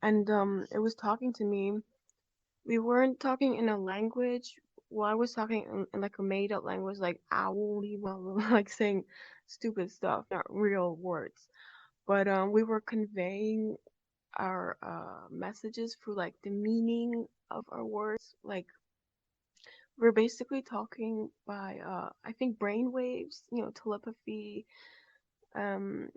[SPEAKER 4] And it was talking to me. We weren't talking in a language. Well, I was talking in like a made up language, like owl, like saying stupid stuff, not real words. But we were conveying our messages through like the meaning of our words. Like we're basically talking by I think brain waves, telepathy. Um,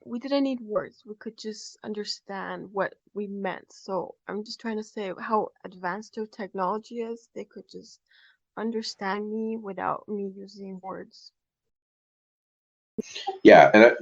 [SPEAKER 4] we didn't need words. We could just understand what we meant. So I'm just trying to say how advanced their technology is. They could just understand me without me using words.
[SPEAKER 3] Yeah, and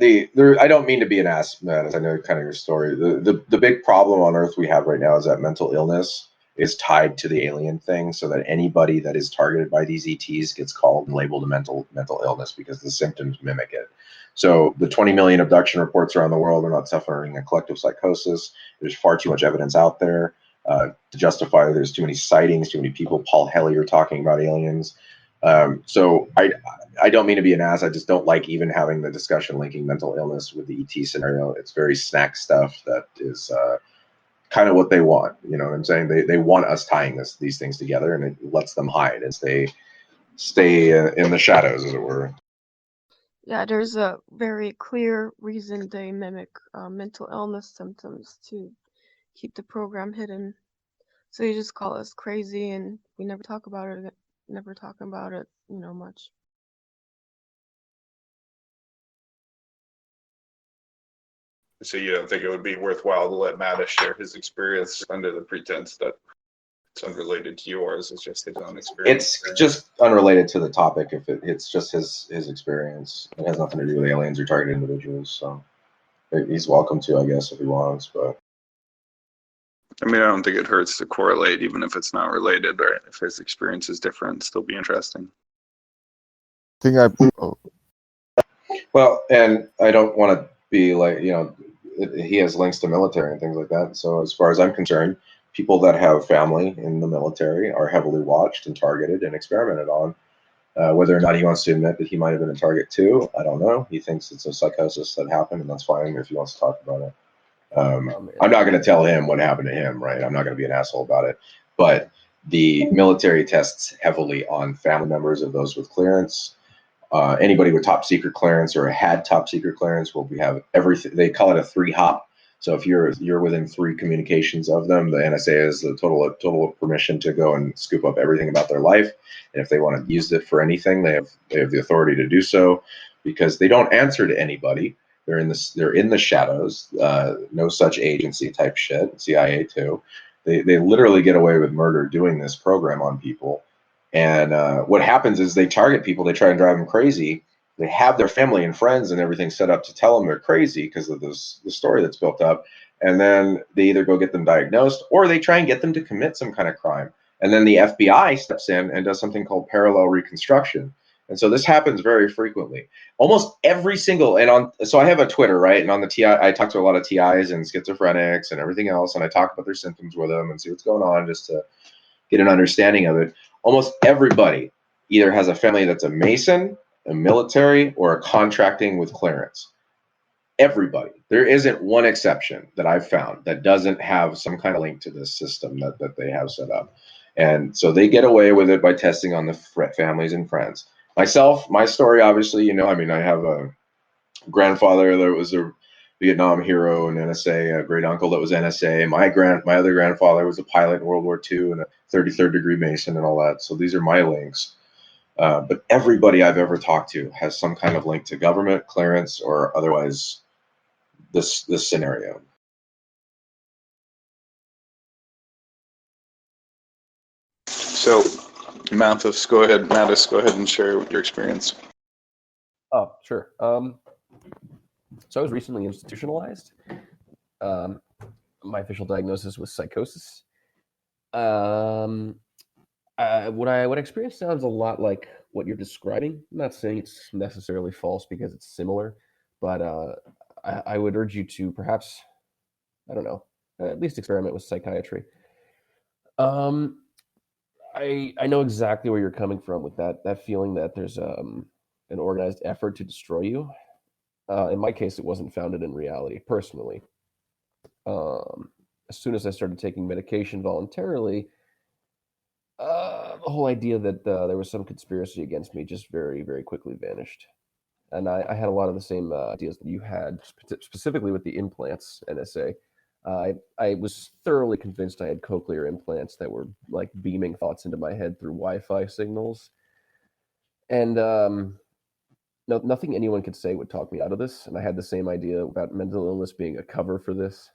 [SPEAKER 3] I don't mean to be an ass, man. As I know kind of your story. The big problem on Earth we have right now is that mental illness is tied to the alien thing, so that anybody that is targeted by these ETs gets called and labeled a mental illness because the symptoms mimic it. So the 20 million abduction reports around the world are not suffering a collective psychosis. There's far too much evidence out there to justify. There's too many sightings, too many people. Paul Hellier talking about aliens. So I don't mean to be an ass. I just don't like even having the discussion linking mental illness with the ET scenario. It's very snack stuff that is kind of what they want. You know what I'm saying? They want us tying these things together, and it lets them hide and stay in the shadows, as it were.
[SPEAKER 4] Yeah, there's a very clear reason they mimic mental illness symptoms to keep the program hidden. So you just call us crazy, and we never talk about it. Never talk about it, much.
[SPEAKER 2] So you don't think it would be worthwhile to let Mattis share his experience under the pretense that it's unrelated to yours? It's just his own experience.
[SPEAKER 3] It's just unrelated to the topic. If it's just his experience, it has nothing to do with aliens or targeted individuals. So he's welcome to, I guess, if he wants. But
[SPEAKER 2] I mean, I don't think it hurts to correlate, even if it's not related, or if his experience is different, it'd still be interesting.
[SPEAKER 3] Well, and I don't want to be like, he has links to military and things like that. So as far as I'm concerned, people that have family in the military are heavily watched and targeted and experimented on. Whether or not he wants to admit that he might have been a target too, I don't know. He thinks it's a psychosis that happened, and that's fine if he wants to talk about it. I'm not going to tell him what happened to him, right? I'm not going to be an asshole about it. But the military tests heavily on family members of those with clearance. Anybody with top secret clearance or had top secret clearance will have everything. They call it a 3-hop. So if you're within 3 communications of them, the NSA has the total permission to go and scoop up everything about their life. And if they want to use it for anything, they have the authority to do so, because they don't answer to anybody. They're in the shadows. No such agency type shit. CIA too. They literally get away with murder doing this program on people. And what happens is they target people. They try and drive them crazy. They have their family and friends and everything set up to tell them they're crazy because of the story that's built up. And then they either go get them diagnosed, or they try and get them to commit some kind of crime. And then the FBI steps in and does something called parallel reconstruction. And so this happens very frequently. Almost every single, so I have a Twitter, right? And on the TI, I talk to a lot of TIs and schizophrenics and everything else. And I talk about their symptoms with them and see what's going on, just to get an understanding of it. Almost everybody either has a family that's a Mason, a military, or a contracting with clearance. Everybody. There isn't one exception that I've found that doesn't have some kind of link to this system that they have set up. And so they get away with it by testing on the families and friends. Myself, my story, obviously, I have a grandfather that was a Vietnam hero in NSA, a great uncle that was NSA. My other grandfather was a pilot in World War II and a 33rd degree Mason and all that. So these are my links. But everybody I've ever talked to has some kind of link to government, clearance, or otherwise this scenario.
[SPEAKER 2] So, Mattis, go ahead and share your experience.
[SPEAKER 6] Oh, sure. So I was recently institutionalized. My official diagnosis was psychosis. What I experienced sounds a lot like what you're describing. I'm not saying it's necessarily false because it's similar, but I would urge you to perhaps, I don't know, at least experiment with psychiatry. I know exactly where you're coming from with that feeling that there's an organized effort to destroy you. In my case, it wasn't founded in reality, personally. As soon as I started taking medication voluntarily, the whole idea that there was some conspiracy against me just very, very quickly vanished. And I had a lot of the same ideas that you had, specifically with the implants, NSA. I was thoroughly convinced I had cochlear implants that were like beaming thoughts into my head through Wi-Fi signals. And nothing anyone could say would talk me out of this. And I had the same idea about mental illness being a cover for this.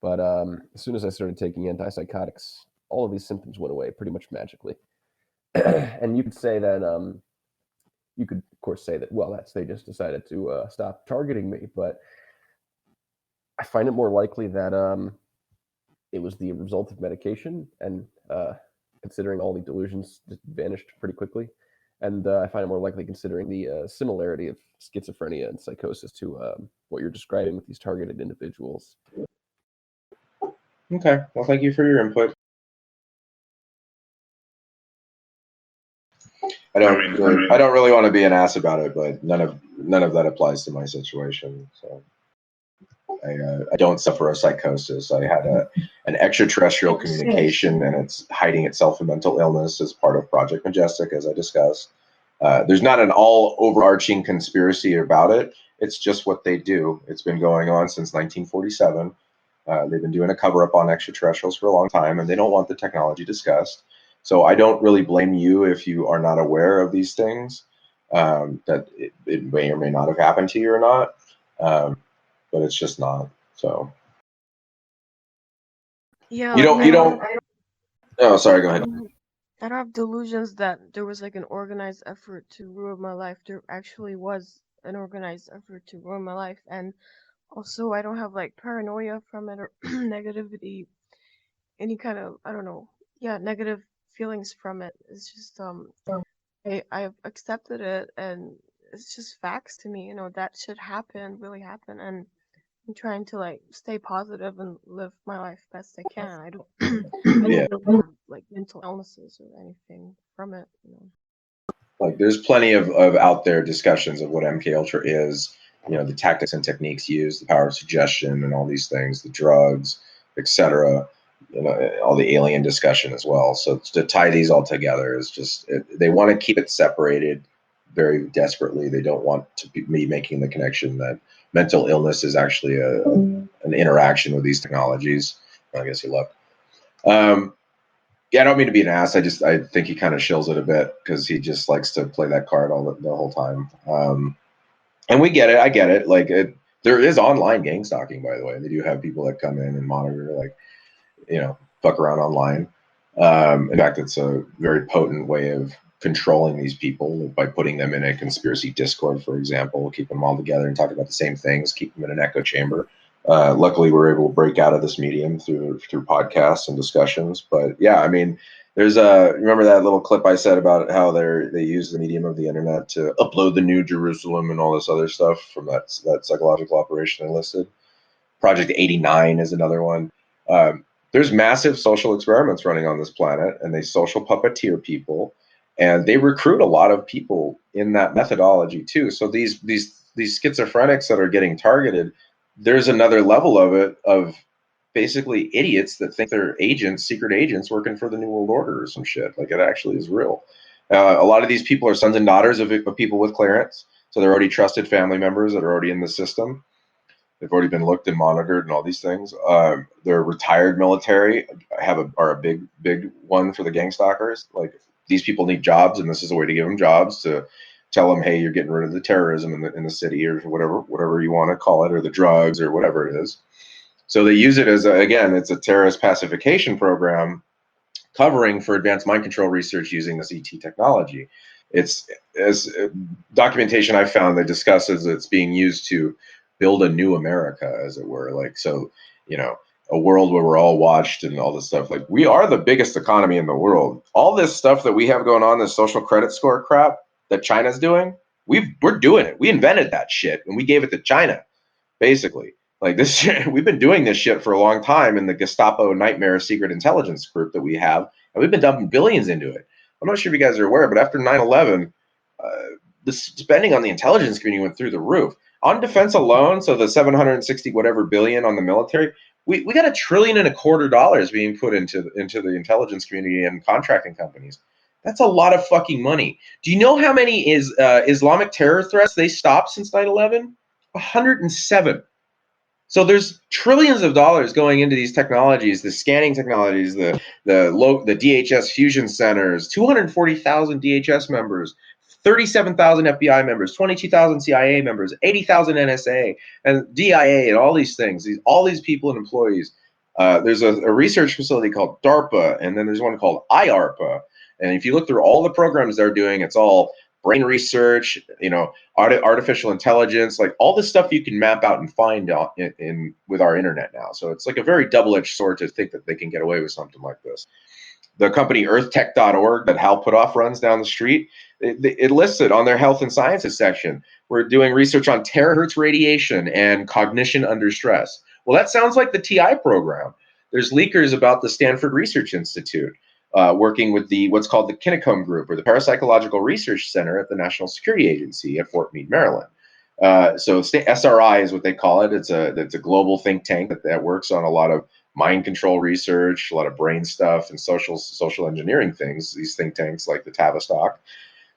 [SPEAKER 6] But as soon as I started taking antipsychotics, all of these symptoms went away pretty much magically. And you could say that, you could, of course, say that, well, they just decided to stop targeting me. But I find it more likely that it was the result of medication, and considering all the delusions just vanished pretty quickly. And I find it more likely considering the similarity of schizophrenia and psychosis to what you're describing with these targeted individuals.
[SPEAKER 3] Okay, well, thank you for your input. I don't really want to be an ass about it, but none of that applies to my situation. So I don't suffer a psychosis. I had an extraterrestrial communication, and it's hiding itself in mental illness as part of Project Majestic, as I discussed. There's not an all overarching conspiracy about it. It's just what they do. It's been going on since 1947. They've been doing a cover-up on extraterrestrials for a long time, and they don't want the technology discussed. So I don't really blame you if you are not aware of these things, that it may or may not have happened to you or not, but it's just not. So
[SPEAKER 4] Yeah,
[SPEAKER 3] you don't. Oh, sorry. Go ahead.
[SPEAKER 4] I don't have delusions that there was like an organized effort to ruin my life. There actually was an organized effort to ruin my life, and also I don't have like paranoia from it or negativity, any kind of, I don't know, negative feelings from it. It's just I've accepted it, and it's just facts to me. That should happen, really happen, and I'm trying to like stay positive and live my life best I can. I don't I don't really have like mental illnesses or anything from it.
[SPEAKER 3] Like, there's plenty of out there discussions of what MK Ultra is, the tactics and techniques used, the power of suggestion, and all these things, the drugs, etc. All the alien discussion as well. So to tie these all together is just they want to keep it separated very desperately. They don't want to be me making the connection that mental illness is actually an interaction with these technologies. I guess you left. Yeah, I don't mean to be an ass. I think he kind of shills it a bit because he just likes to play that card the whole time. And we get it. I get it. Like, there is online gang stalking, by the way. They do have people that come in and monitor, like, fuck around online. In fact, it's a very potent way of controlling these people by putting them in a conspiracy Discord, for example, keep them all together and talk about the same things, keep them in an echo chamber. Luckily, we're able to break out of this medium through podcasts and discussions. But yeah, I mean, there's remember that little clip I said about how they use the medium of the internet to upload the New Jerusalem and all this other stuff from that psychological operation I listed. Project 89 is another one. There's massive social experiments running on this planet, and they social puppeteer people, and they recruit a lot of people in that methodology too. So these schizophrenics that are getting targeted, there's another level of it, of basically idiots that think they're agents, secret agents working for the New World Order or some shit. Like, it actually is real. A lot of these people are sons and daughters of people with clearance, so they're already trusted family members that are already in the system. They've already been looked and monitored and all these things. They're retired military, are a big one for the gang stalkers. Like, these people need jobs, and this is a way to give them jobs, to tell them, hey, you're getting rid of the terrorism in the city, or whatever you want to call it, or the drugs, or whatever it is. So they use it as it's a terrorist pacification program covering for advanced mind control research using this ET technology. It's, as documentation I found that discusses, it's being used to build a new America, as it were. Like, so, a world where we're all watched and all this stuff. Like, we are the biggest economy in the world. All this stuff that we have going on, this social credit score crap that China's doing, we're doing it. We invented that shit and we gave it to China, basically. Like this shit, we've been doing this shit for a long time in the Gestapo nightmare secret intelligence group that we have, and we've been dumping billions into it. I'm not sure if you guys are aware, but after 9/11, the spending on the intelligence community went through the roof. On defense alone, so the 760 whatever billion on the military, we got $1.25 trillion being put into the intelligence community and contracting companies. That's a lot of fucking money. Do you know how many Islamic terror threats they stopped since 9/11? 107. So there's trillions of dollars going into these technologies, the scanning technologies, the DHS fusion centers, 240,000 DHS members, 37,000 FBI members, 22,000 CIA members, 80,000 NSA and DIA, and all these things. All these people and employees. There's a research facility called DARPA, and then there's one called IARPA. And if you look through all the programs they're doing, it's all brain research, artificial intelligence, like all this stuff you can map out and find in with our internet now. So it's like a very double-edged sword to think that they can get away with something like this. The company earthtech.org that Hal Putoff runs down the street, it lists it on their health and sciences section. We're doing research on terahertz radiation and cognition under stress. Well, that sounds like the TI program. There's leakers about the Stanford Research Institute. Working with what's called the Kinnecom Group, or the Parapsychological Research Center at the National Security Agency at Fort Meade, Maryland. So SRI is what they call it. It's a global think tank that works on a lot of mind control research, a lot of brain stuff, and social engineering things. These think tanks like the Tavistock.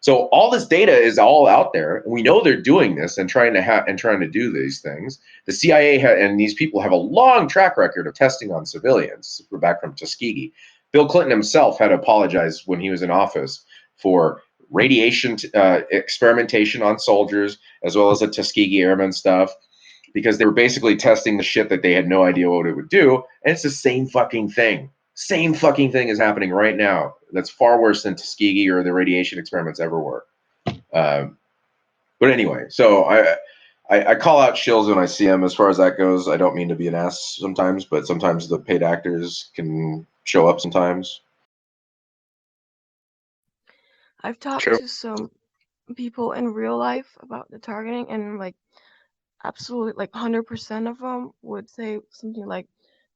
[SPEAKER 3] So all this data is all out there, and we know they're doing this and trying to do these things. The CIA and these people have a long track record of testing on civilians. We're back from Tuskegee. Bill Clinton himself had apologized when he was in office for radiation experimentation on soldiers, as well as the Tuskegee Airmen stuff, because they were basically testing the shit that they had no idea what it would do. And it's the same fucking thing. Same fucking thing is happening right now. That's far worse than Tuskegee or the radiation experiments ever were. But anyway, so I call out shills when I see them. As far as that goes, I don't mean to be an ass sometimes, but sometimes the paid actors can show up sometimes.
[SPEAKER 4] I've talked
[SPEAKER 2] Sure.
[SPEAKER 4] to some people in real life about the targeting, and like absolutely like 100% of them would say something like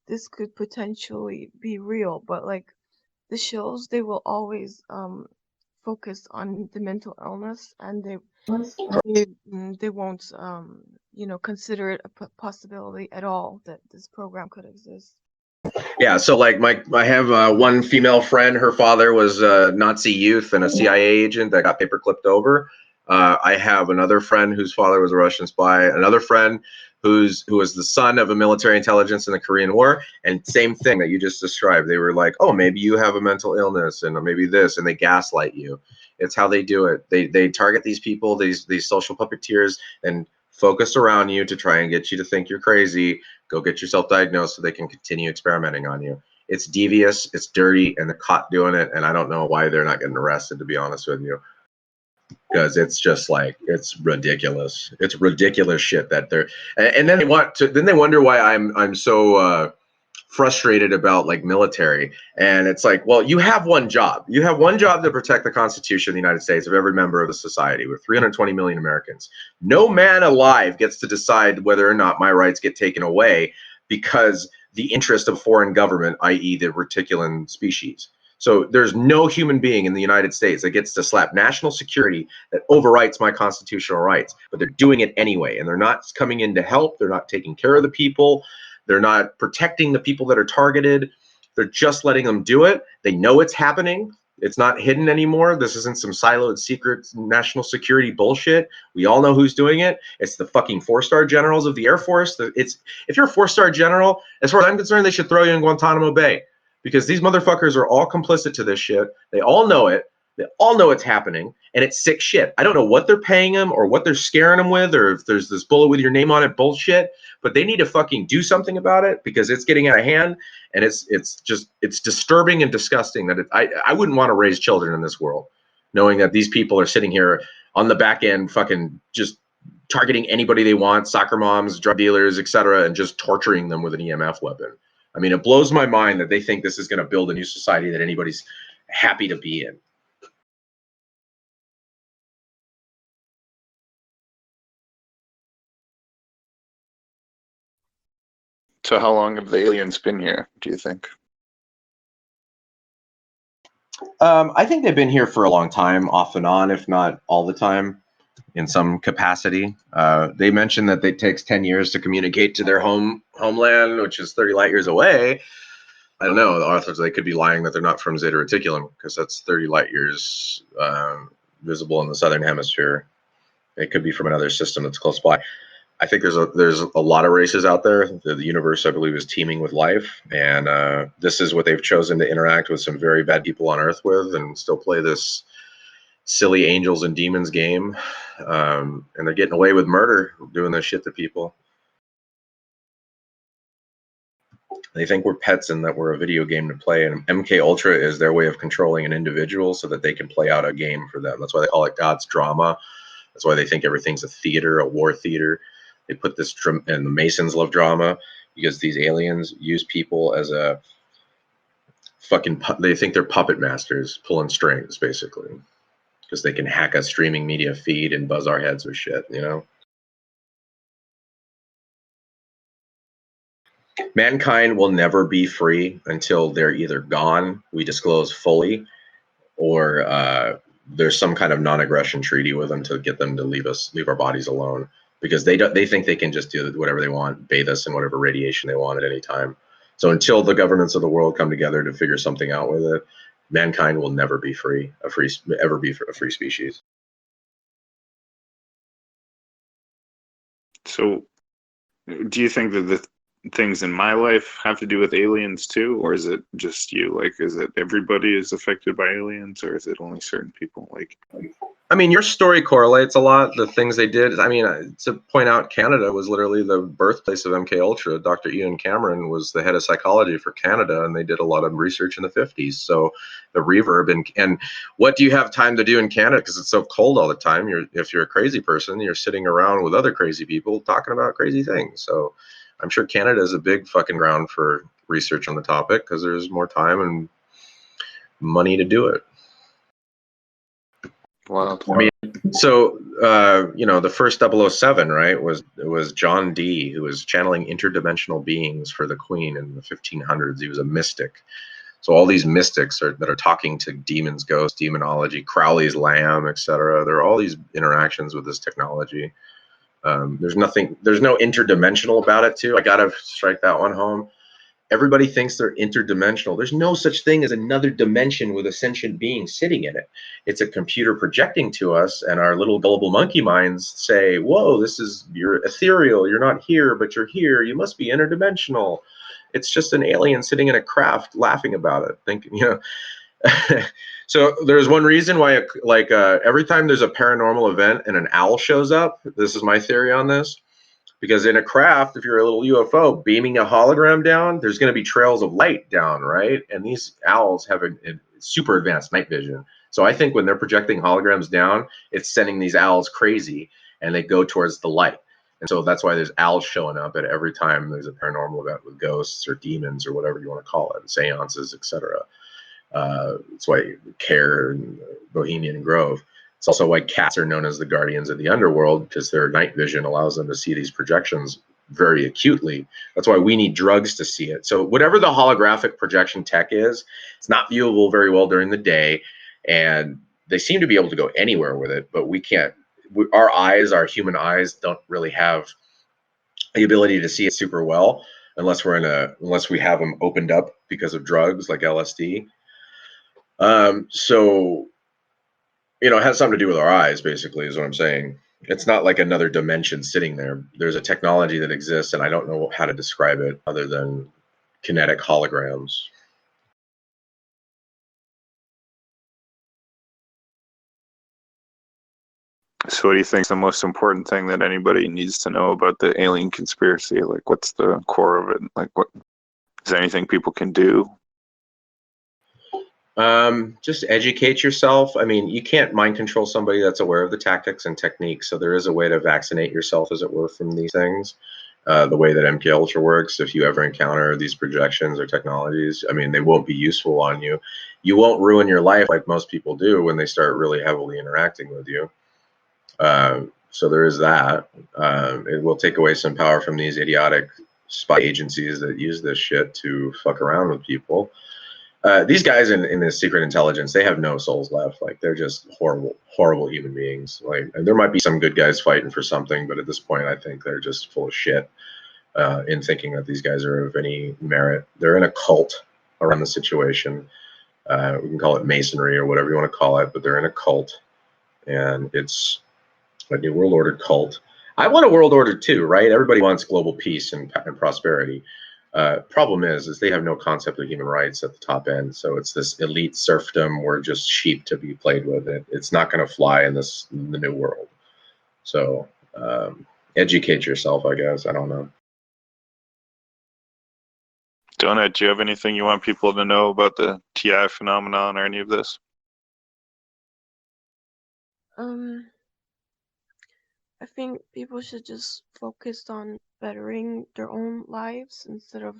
[SPEAKER 4] this could potentially be real, but like the shows, they will always focus on the mental illness, and they won't consider it a possibility at all that this program could exist.
[SPEAKER 3] Yeah, so like I have one female friend. Her father was a Nazi youth and a CIA agent that got paper clipped over. I have another friend whose father was a Russian spy. Another friend who was the son of a military intelligence in the Korean War. And same thing that you just described. They were like, oh, maybe you have a mental illness, and maybe this, and they gaslight you. It's how they do it. They target these people, these social puppeteers, and focus around you to try and get you to think you're crazy. Go get yourself diagnosed so they can continue experimenting on you. It's devious, it's dirty, and they're caught doing it. And I don't know why they're not getting arrested, to be honest with you, because it's just like, it's ridiculous. It's ridiculous shit that they're, and then they wonder why I'm so frustrated about like military. And it's like, well, you have one job. You have one job to protect the Constitution of the United States of every member of the society with 320 million Americans. No man alive gets to decide whether or not my rights get taken away because the interest of foreign government, i.e. the reticulan species. So there's no human being in the United States that gets to slap national security that overwrites my constitutional rights, but they're doing it anyway. And they're not coming in to help. They're not taking care of the people. They're not protecting the people that are targeted. They're just letting them do it. They know it's happening. It's not hidden anymore. This isn't some siloed secret national security bullshit. We all know who's doing it. It's the fucking 4-star generals of the Air Force. If you're a 4-star general, as far as I'm concerned, they should throw you in Guantanamo Bay, because these motherfuckers are all complicit to this shit. They all know it. They all know it's happening, and it's sick shit. I don't know what they're paying them or what they're scaring them with, or if there's this bullet with your name on it bullshit, but they need to fucking do something about it, because it's getting out of hand, and it's disturbing and disgusting that I wouldn't want to raise children in this world, knowing that these people are sitting here on the back end fucking just targeting anybody they want, soccer moms, drug dealers, etc., and just torturing them with an EMF weapon. I mean, it blows my mind that they think this is going to build a new society that anybody's happy to be in.
[SPEAKER 2] So how long have the aliens been here, do you think?
[SPEAKER 3] I think they've been here for a long time, off and on, if not all the time, in some capacity. They mentioned that it takes 10 years to communicate to their homeland, which is 30 light years away. I don't know. The authors, they could be lying that they're not from Zeta Reticulum, because that's 30 light years visible in the southern hemisphere. It could be from another system that's close by. I think there's a lot of races out there. The universe, I believe, is teeming with life, and this is what they've chosen to interact with some very bad people on Earth with, and still play this silly angels and demons game. And they're getting away with murder, doing this shit to people. They think we're pets and that we're a video game to play, and MK Ultra is their way of controlling an individual so that they can play out a game for them. That's why they call it God's drama. That's why they think everything's a theater, a war theater. They put this, and the Masons love drama because these aliens use people as a fucking, they think they're puppet masters pulling strings, basically, because they can hack a streaming media feed and buzz our heads with shit, you know? Mankind will never be free until they're either gone, we disclose fully, or there's some kind of non-aggression treaty with them to get them to leave our bodies alone, because they think they can just do whatever they want, bathe us in whatever radiation they want at any time. So until the governments of the world come together to figure something out with it, mankind will never be free, ever be a free species.
[SPEAKER 2] So do you think that the things in my life have to do with aliens too, or is it just you? Like, is it everybody is affected by aliens, or is it only certain people? Like,
[SPEAKER 3] I mean, your story correlates a lot. The things they did. I mean, to point out, Canada was literally the birthplace of MK Ultra. Dr. Ian Cameron was the head of psychology for Canada, and they did a lot of research in the 50s. So the reverb and what do you have time to do in Canada? Because it's so cold all the time. If you're a crazy person, you're sitting around with other crazy people talking about crazy things. So I'm sure Canada is a big fucking ground for research on the topic because there's more time and money to do it.
[SPEAKER 2] wow.
[SPEAKER 3] I mean, so the first 007, right, was John Dee, who was channeling interdimensional beings for the Queen in the 1500s. He was a mystic. So all these mystics that are talking to demons, ghosts, demonology, Crowley's lamb, etc. There are all these interactions with this technology. There's no interdimensional about it too. I gotta strike that one home. Everybody thinks they're interdimensional. There's no such thing as another dimension with a sentient being sitting in it. It's a computer projecting to us, and our little gullible monkey minds say, whoa, you're ethereal, you're not here, but you're here, you must be interdimensional. It's just an alien sitting in a craft laughing about it, thinking, So there's one reason why, every time there's a paranormal event and an owl shows up, this is my theory on this, because in a craft, if you're a little UFO beaming a hologram down, there's going to be trails of light down, right? And these owls have a super advanced night vision. So I think when they're projecting holograms down, it's sending these owls crazy, and they go towards the light. And so that's why there's owls showing up at every time there's a paranormal event with ghosts or demons or whatever you want to call it, seances, etc. That's why Care and Bohemian Grove. It's also why cats are known as the guardians of the underworld, because their night vision allows them to see these projections very acutely. That's why we need drugs to see it. So whatever the holographic projection tech is, it's not viewable very well during the day, and they seem to be able to go anywhere with it, but we can't. Our human eyes don't really have the ability to see it super well unless we have them opened up because of drugs like LSD. So it has something to do with our eyes, basically, is what I'm saying. It's not like another dimension sitting there. There's a technology that exists, and I don't know how to describe it other than kinetic holograms.
[SPEAKER 2] So what do you think is the most important thing that anybody needs to know about the alien conspiracy? Like, what's the core of it? Like, what is there anything people can do?
[SPEAKER 3] Just educate yourself. I mean, you can't mind control somebody that's aware of the tactics and techniques. So there is a way to vaccinate yourself, as it were, from these things. The way that MK Ultra works, if you ever encounter these projections or technologies, I mean, they won't be useful on you. You won't ruin your life like most people do when they start really heavily interacting with you. So there is that. It will take away some power from these idiotic spy agencies that use this shit to fuck around with people. These guys in this secret intelligence, they have no souls left. Like, they're just horrible human beings. Like, and there might be some good guys fighting for something, but at this point, I think they're just full of shit in thinking that these guys are of any merit. They're in a cult around the situation. We can call it masonry or whatever you want to call it, but they're in a cult, and it's a new world order cult. I want a world order too, right? Everybody wants global peace and prosperity. Problem is they have no concept of human rights at the top end. So it's this elite serfdom. We're just sheep to be played with. It's not going to fly in the new world. So educate yourself, I guess. I don't know.
[SPEAKER 2] Donut, do you have anything you want people to know about the TI phenomenon or any of this?
[SPEAKER 4] I think people should just focus on bettering their own lives instead of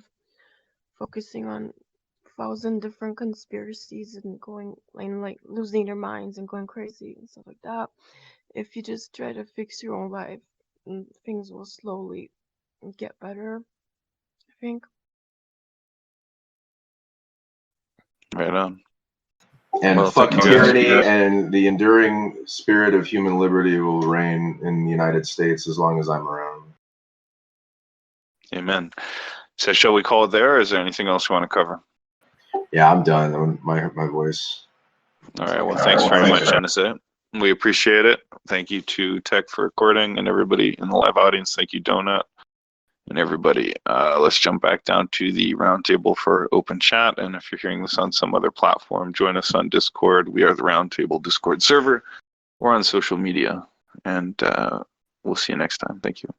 [SPEAKER 4] focusing on 1,000 different conspiracies and going and like losing their minds and going crazy and stuff like that. If you just try to fix your own life, things will slowly get better, I think.
[SPEAKER 2] Right on.
[SPEAKER 3] And
[SPEAKER 2] Well,
[SPEAKER 3] fuck
[SPEAKER 2] thank you guys.
[SPEAKER 3] tyranny, and the enduring spirit of human liberty will reign in the United States as long as I'm around.
[SPEAKER 2] Amen. So shall we call it there, or is there anything else you want to cover?
[SPEAKER 3] Yeah, I'm done. My voice.
[SPEAKER 2] All right. Well, thanks very much, NSA. We appreciate it. Thank you to Tech for recording, and everybody in the live audience. Thank you, Donut, and everybody. Let's jump back down to the roundtable for open chat. And if you're hearing this on some other platform, join us on Discord. We are the Roundtable Discord server. We're on social media, and we'll see you next time. Thank you.